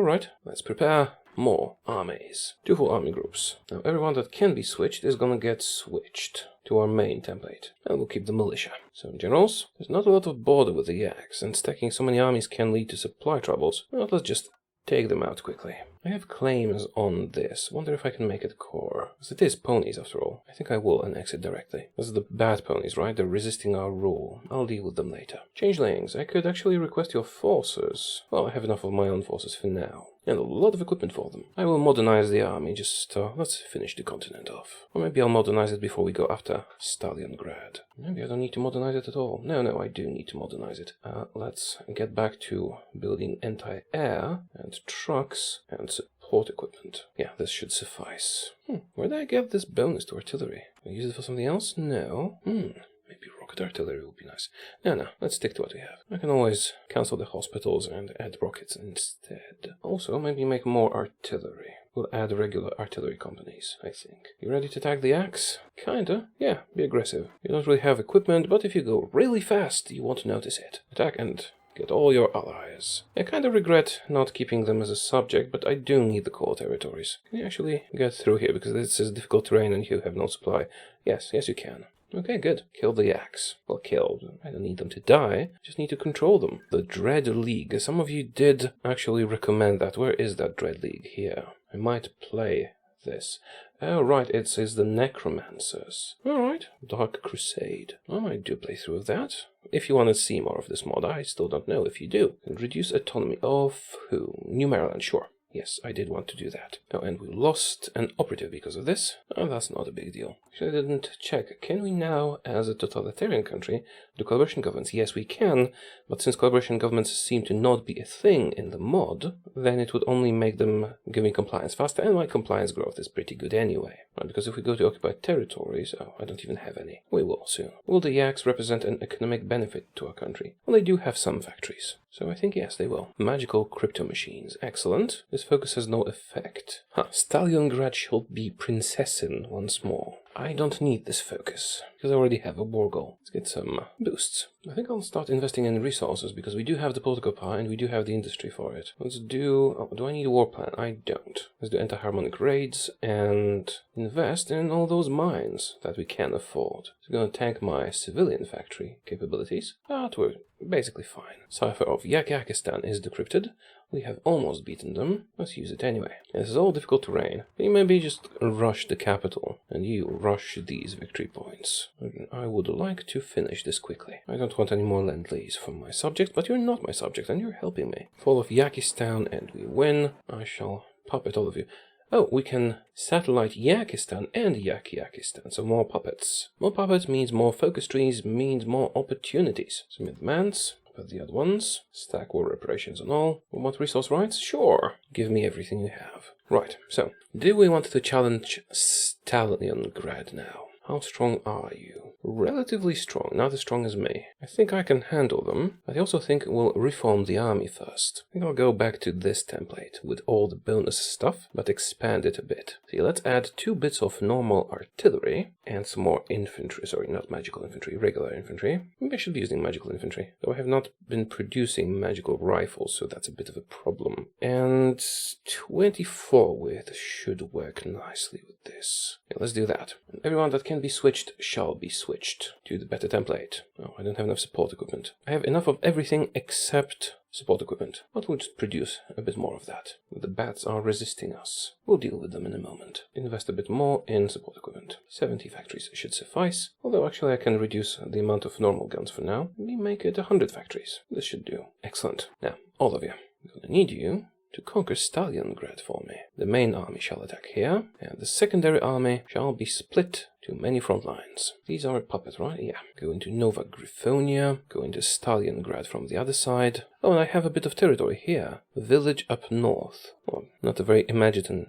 Let's prepare more armies. 2 full army groups. Now everyone that can be switched is gonna get switched to our main template. And we'll keep the militia. So generals, there's not a lot of border with the yaks, and stacking so many armies can lead to supply troubles. Well, let's just take them out quickly. I have claims on this. Wonder if I can make it core. Because it is ponies after all. I think I will annex it directly. Those are the bad ponies, right? They're resisting our rule. I'll deal with them later. Changelings, I could actually request your forces. Well, I have enough of my own forces for now. And a lot of equipment for them. I will modernize the army, just let's finish the continent off. Or maybe I'll modernize it before we go after Stalingrad. Maybe I don't need to modernize it at all. No, I do need to modernize it. Let's get back to building anti-air and trucks and support equipment. Yeah, this should suffice. Where did I get this bonus to artillery? Can I use it for something else? No. Maybe rocket artillery would be nice. No, let's stick to what we have. I can always cancel the hospitals and add rockets instead. Also, maybe make more artillery. We'll add regular artillery companies, I think. You ready to attack the Axe? Kinda. Yeah, be aggressive. You don't really have equipment, but if you go really fast, you won't notice it. Attack and get all your allies. I kind of regret not keeping them as a subject, but I do need the core territories. Can you actually get through here? Because this is difficult terrain and you have no supply. Yes, you can. Okay, good. Kill the Axe. Well, killed. I don't need them to die. I just need to control them. The Dread League. Some of you did actually recommend that. Where is that Dread League? Here. I might play this. Oh, right, it says the Necromancers. Alright, Dark Crusade. I might do a playthrough of that. If you want to see more of this mod, I still don't know if you do. And reduce autonomy of who? New Maryland, sure. Yes, I did want to do that. Oh, and we lost an operative because of this. Oh, that's not a big deal. Actually, I didn't check. Can we now, as a totalitarian country, do collaboration governments? Yes, we can, but since collaboration governments seem to not be a thing in the mod, then it would only make them giving compliance faster, and my compliance growth is pretty good anyway. Right, because if we go to occupied territories, oh, I don't even have any. We will soon. Will the yaks represent an economic benefit to our country? Well, they do have some factories. So I think yes, they will. Magical crypto machines. Excellent. This focus has no effect. Stalingrad shall be princessin once more. I don't need this focus, because I already have a war goal. Let's get some boosts. I think I'll start investing in resources, because we do have the political power and we do have the industry for it. Let's do... Oh, do I need a war plan? I don't. Let's do anti-harmonic raids and invest in all those mines that we can afford. It's going to tank my civilian factory capabilities, but we're basically fine. Cipher of Yakistan is decrypted. We have almost beaten them. Let's use it anyway. This is all difficult terrain. You maybe just rush the capital, and you rush these victory points. I would like to finish this quickly. I don't want any more Lend-Lease from my subject, but you're not my subject, and you're helping me. Fall of Yakistan, and we win. I shall puppet all of you. Oh, we can satellite Yakistan and Yakistan, so more puppets. More puppets means more focus trees, means more opportunities. Submit demands. But the other ones, stack war reparations and all. We want resource rights? Sure. Give me everything you have. Right, so, do we want to challenge Stalingrad now? How strong are you? Relatively strong, not as strong as me. I think I can handle them, but I also think we'll reform the army first. I think I'll go back to this template with all the bonus stuff, but expand it a bit. See, let's add 2 bits of normal artillery and some more infantry. Sorry, not magical infantry, regular infantry. Maybe I should be using magical infantry, though I have not been producing magical rifles, so that's a bit of a problem. And 24 width should work nicely with this. Yeah, let's do that. And everyone that can be switched shall be switched to the better template. Oh, I don't have enough support equipment. I have enough of everything except support equipment, but we'll just produce a bit more of that. The bats are resisting us. We'll deal with them in a moment. Invest a bit more in support equipment. 70 factories should suffice, although actually I can reduce the amount of normal guns for now. Maybe make it 100 factories. This should do. Excellent. Now, all of you, I'm gonna need you to conquer Stalingrad for me. The main army shall attack here, and the secondary army shall be split to many front lines. These are puppets, right? Yeah. Go into Nova Griffonia, go into Stalingrad from the other side. Oh, and I have a bit of territory here. A village up north. Well, not a very imaginative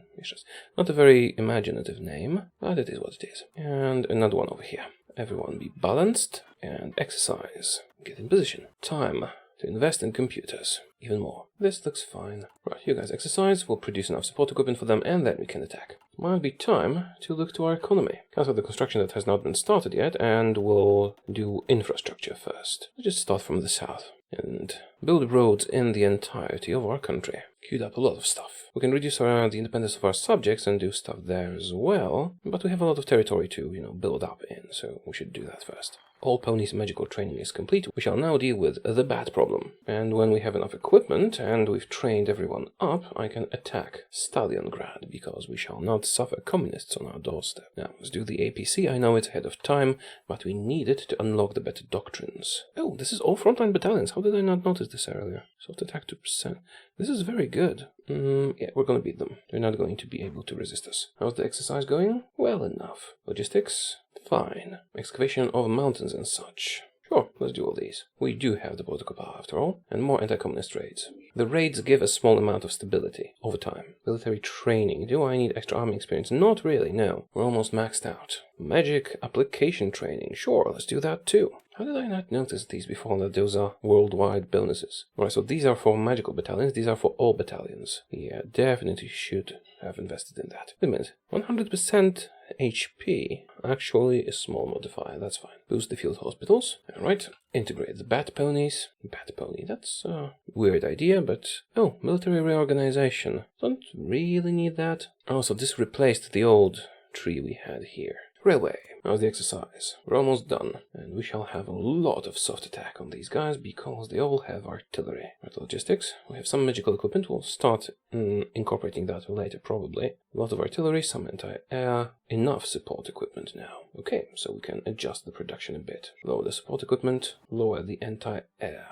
name, but it is what it is. And another one over here. Everyone be balanced and exercise. Get in position. Time to invest in computers. Even more. This looks fine. Right, you guys exercise, we'll produce enough support equipment for them, and then we can attack. Might be time to look to our economy. Cancel the construction that has not been started yet, and we'll do infrastructure first. Let's just start from the south, and build roads in the entirety of our country. Queued up a lot of stuff. We can reduce the independence of our subjects and do stuff there as well, but we have a lot of territory to, build up in, so we should do that first. All ponies' magical training is complete. We shall now deal with the bat problem. And when we have enough equipment and we've trained everyone up, I can attack Stalingrad, because we shall not suffer communists on our doorstep. Now, let's do the APC. I know it's ahead of time, but we need it to unlock the better doctrines. Oh, this is all frontline battalions. How did I not notice this earlier? Soft attack 2%. This is very good. Yeah, we're going to beat them. They're not going to be able to resist us. How's the exercise going? Well enough. Logistics? Fine. Excavation of mountains and such. Sure, let's do all these. We do have the political power after all, and more anti-communist raids. The raids give a small amount of stability over time. Military training. Do I need extra army experience? Not really, no. We're almost maxed out. Magic application training. Sure, let's do that too. How did I not notice these before, that those are worldwide bonuses? Alright, so these are for magical battalions, these are for all battalions. Yeah, definitely should have invested in that. Wait a minute, 100% HP, actually a small modifier, that's fine. Boost the field hospitals, alright. Integrate the bat ponies. Bat pony, that's a weird idea, but... Oh, military reorganization. Don't really need that. Also, this replaced the old tree we had here. Railway. How's the exercise? We're almost done, and we shall have a lot of soft attack on these guys because they all have artillery. Right, logistics. We have some magical equipment. We'll start incorporating that later, probably. A lot of artillery, some anti-air, enough support equipment now. Okay, so we can adjust the production a bit. Lower the support equipment, lower the anti-air,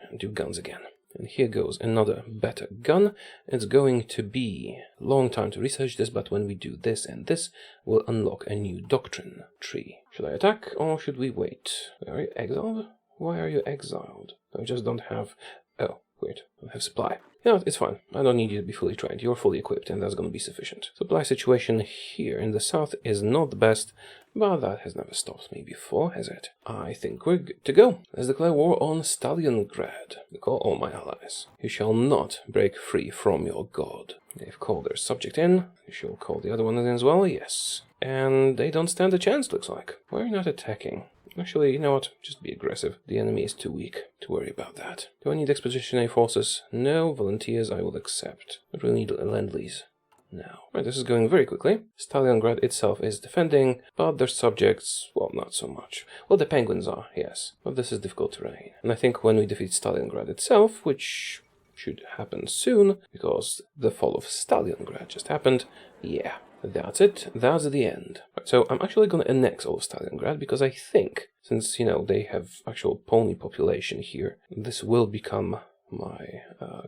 and do guns again. And here goes another better gun. It's going to be a long time to research this, but when we do this and this, we'll unlock a new doctrine tree. Should I attack or should we wait? Are you exiled? Why are you exiled? I just don't have... Oh, weird. I don't have supply. Yeah, it's fine. I don't need you to be fully trained. You're fully equipped and that's going to be sufficient. Supply situation here in the south is not the best, but that has never stopped me before, has it? I think we're good to go. Let's declare war on Stalingrad. Call all my allies. You shall not break free from your god. They've called their subject in. You shall call the other one in as well, yes. And they don't stand a chance, looks like. Why are you not attacking? Actually, you know what? Just be aggressive. The enemy is too weak to worry about that. Do I need expeditionary forces? No. Volunteers I will accept. I really need Lend-Lease. Now. Right, this is going very quickly. Stalingrad itself is defending, but their subjects, well, not so much. Well, the penguins are, yes. But this is difficult terrain. And I think when we defeat Stalingrad itself, which should happen soon, because the fall of Stalingrad just happened, yeah. That's it. That's the end. Right, so I'm actually going to annex all of Stalingrad because I think, since, you know, they have actual pony population here, this will become my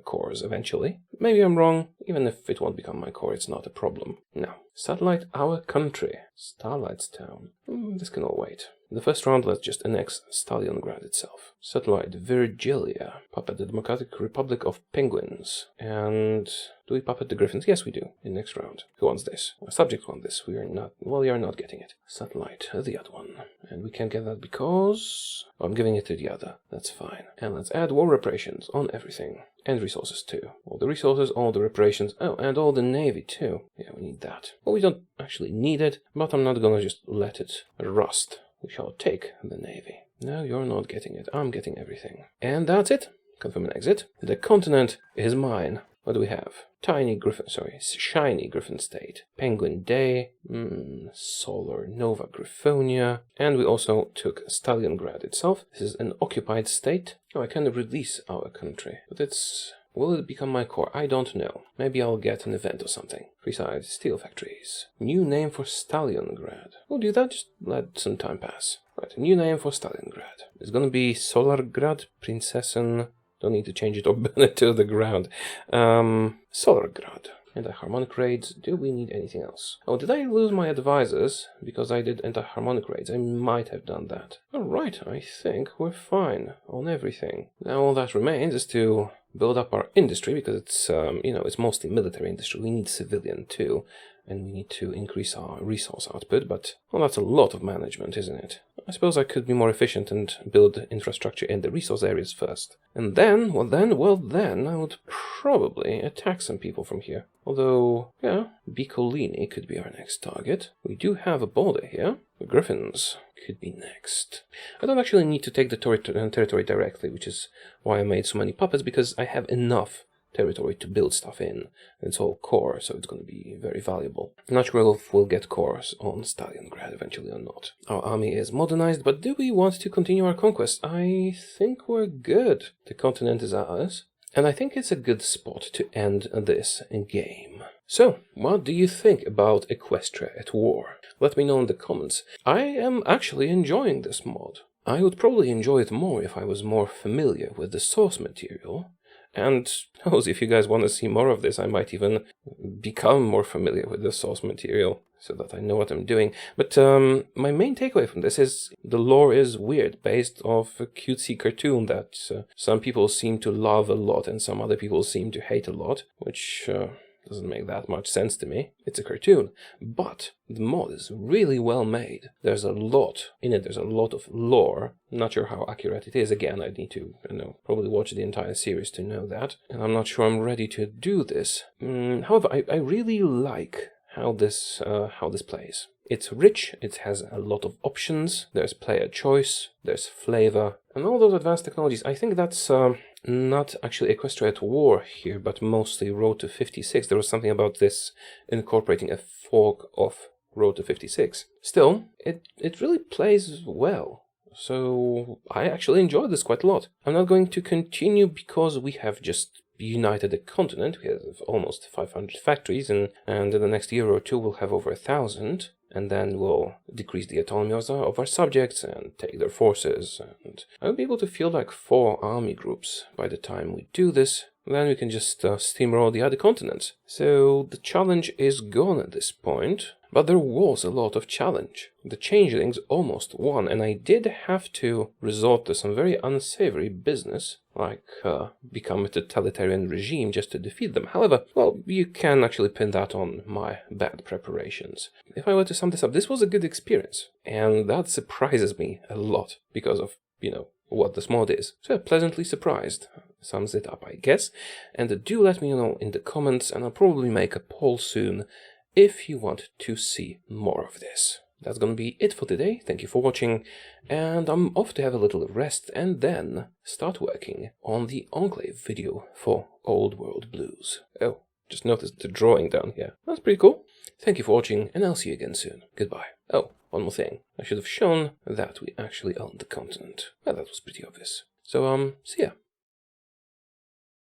cores eventually. Maybe I'm wrong. Even if it won't become my core, it's not a problem. Now, satellite our country. Starlight's town. This can all wait. In the first round, let's just annex Stalingrad itself. Satellite Virgilia. Puppet the Democratic Republic of Penguins. And do we puppet the Griffins? Yes, we do. In next round. Who wants this? Our subject wants this. We are not. Well, we are not getting it. Satellite, the other one. And we can't get that because I'm giving it to the other. That's fine. And let's add war reparations on everything. And resources too. All the resources, all the reparations. Oh, and all the navy too. Yeah, we need that. Well, we don't actually need it, but I'm not gonna just let it rust. We shall take the navy. No, you're not getting it. I'm getting everything. And that's it. Confirm an exit. The continent is mine. What do we have? Shiny Griffin State. Penguin Day. Solar Nova Griffonia. And we also took Stalingrad itself. This is an occupied state. Oh, I can release our country. But it's... Will it become my core? I don't know. Maybe I'll get an event or something. Freeside Steel Factories. New name for Stalingrad. We'll do that, just let some time pass. Right, a new name for Stalingrad. It's gonna be Solargrad Prinzessin. Don't need to change it or burn it to the ground. Solargrad. Anti-harmonic raids. Do we need anything else? Oh, did I lose my advisors because I did anti-harmonic raids? I might have done that. Alright, I think we're fine on everything. Now all that remains is to build up our industry, because it's, you know, it's mostly military industry. We need civilian too, and we need to increase our resource output, but, well, that's a lot of management, isn't it? I suppose I could be more efficient and build infrastructure in the resource areas first. And then, well then, I would probably attack some people from here. Although, yeah, Bicolini could be our next target. We do have a border here. The Griffins could be next. I don't actually need to take the territory directly, which is why I made so many puppets, because I have enough territory to build stuff in. It's all core, so it's going to be very valuable. I'm not sure if we'll get cores on Stalingrad eventually or not. Our army is modernized, but do we want to continue our conquest? I think we're good. The continent is ours, and I think it's a good spot to end this game. So, what do you think about Equestria at War? Let me know in the comments. I am actually enjoying this mod. I would probably enjoy it more if I was more familiar with the source material. And who knows, if you guys want to see more of this, I might even become more familiar with the source material so that I know what I'm doing. But my main takeaway from this is the lore is weird, based off a cutesy cartoon that some people seem to love a lot and some other people seem to hate a lot, which doesn't make that much sense to me. It's a cartoon, but the mod is really well made. There's a lot in it. There's a lot of lore. I'm not sure how accurate it is. Again, I need to, probably watch the entire series to know that. And I'm not sure I'm ready to do this. However, I really like how this plays. It's rich, it has a lot of options, there's player choice, there's flavor, and all those advanced technologies. I think that's not actually Equestria at War here, but mostly Road to 56. There was something about this incorporating a fork of Road to 56. Still, it really plays well. So I actually enjoyed this quite a lot. I'm not going to continue because we have just united a continent. We have almost 500 factories, and in the next year or two we'll have over 1,000. And then we'll decrease the autonomy of our subjects and take their forces. And I'll be able to field like 4 army groups by the time we do this. Then we can just steamroll the other continents. So the challenge is gone at this point. But there was a lot of challenge. The changelings almost won, and I did have to resort to some very unsavory business, like become a totalitarian regime just to defeat them. However, well, you can actually pin that on my bad preparations. If I were to sum this up, this was a good experience, and that surprises me a lot because of, what this mod is. So pleasantly surprised sums it up, I guess. And do let me know in the comments, and I'll probably make a poll soon if you want to see more of this. That's gonna be it for today. Thank you for watching, and I'm off to have a little rest and then start working on the Enclave video for Old World Blues. Oh, just noticed the drawing down here. That's pretty cool. Thank you for watching, and I'll see you again soon. Goodbye. Oh, one more thing. I should have shown that we actually own the continent. Well, that was pretty obvious. So, see ya.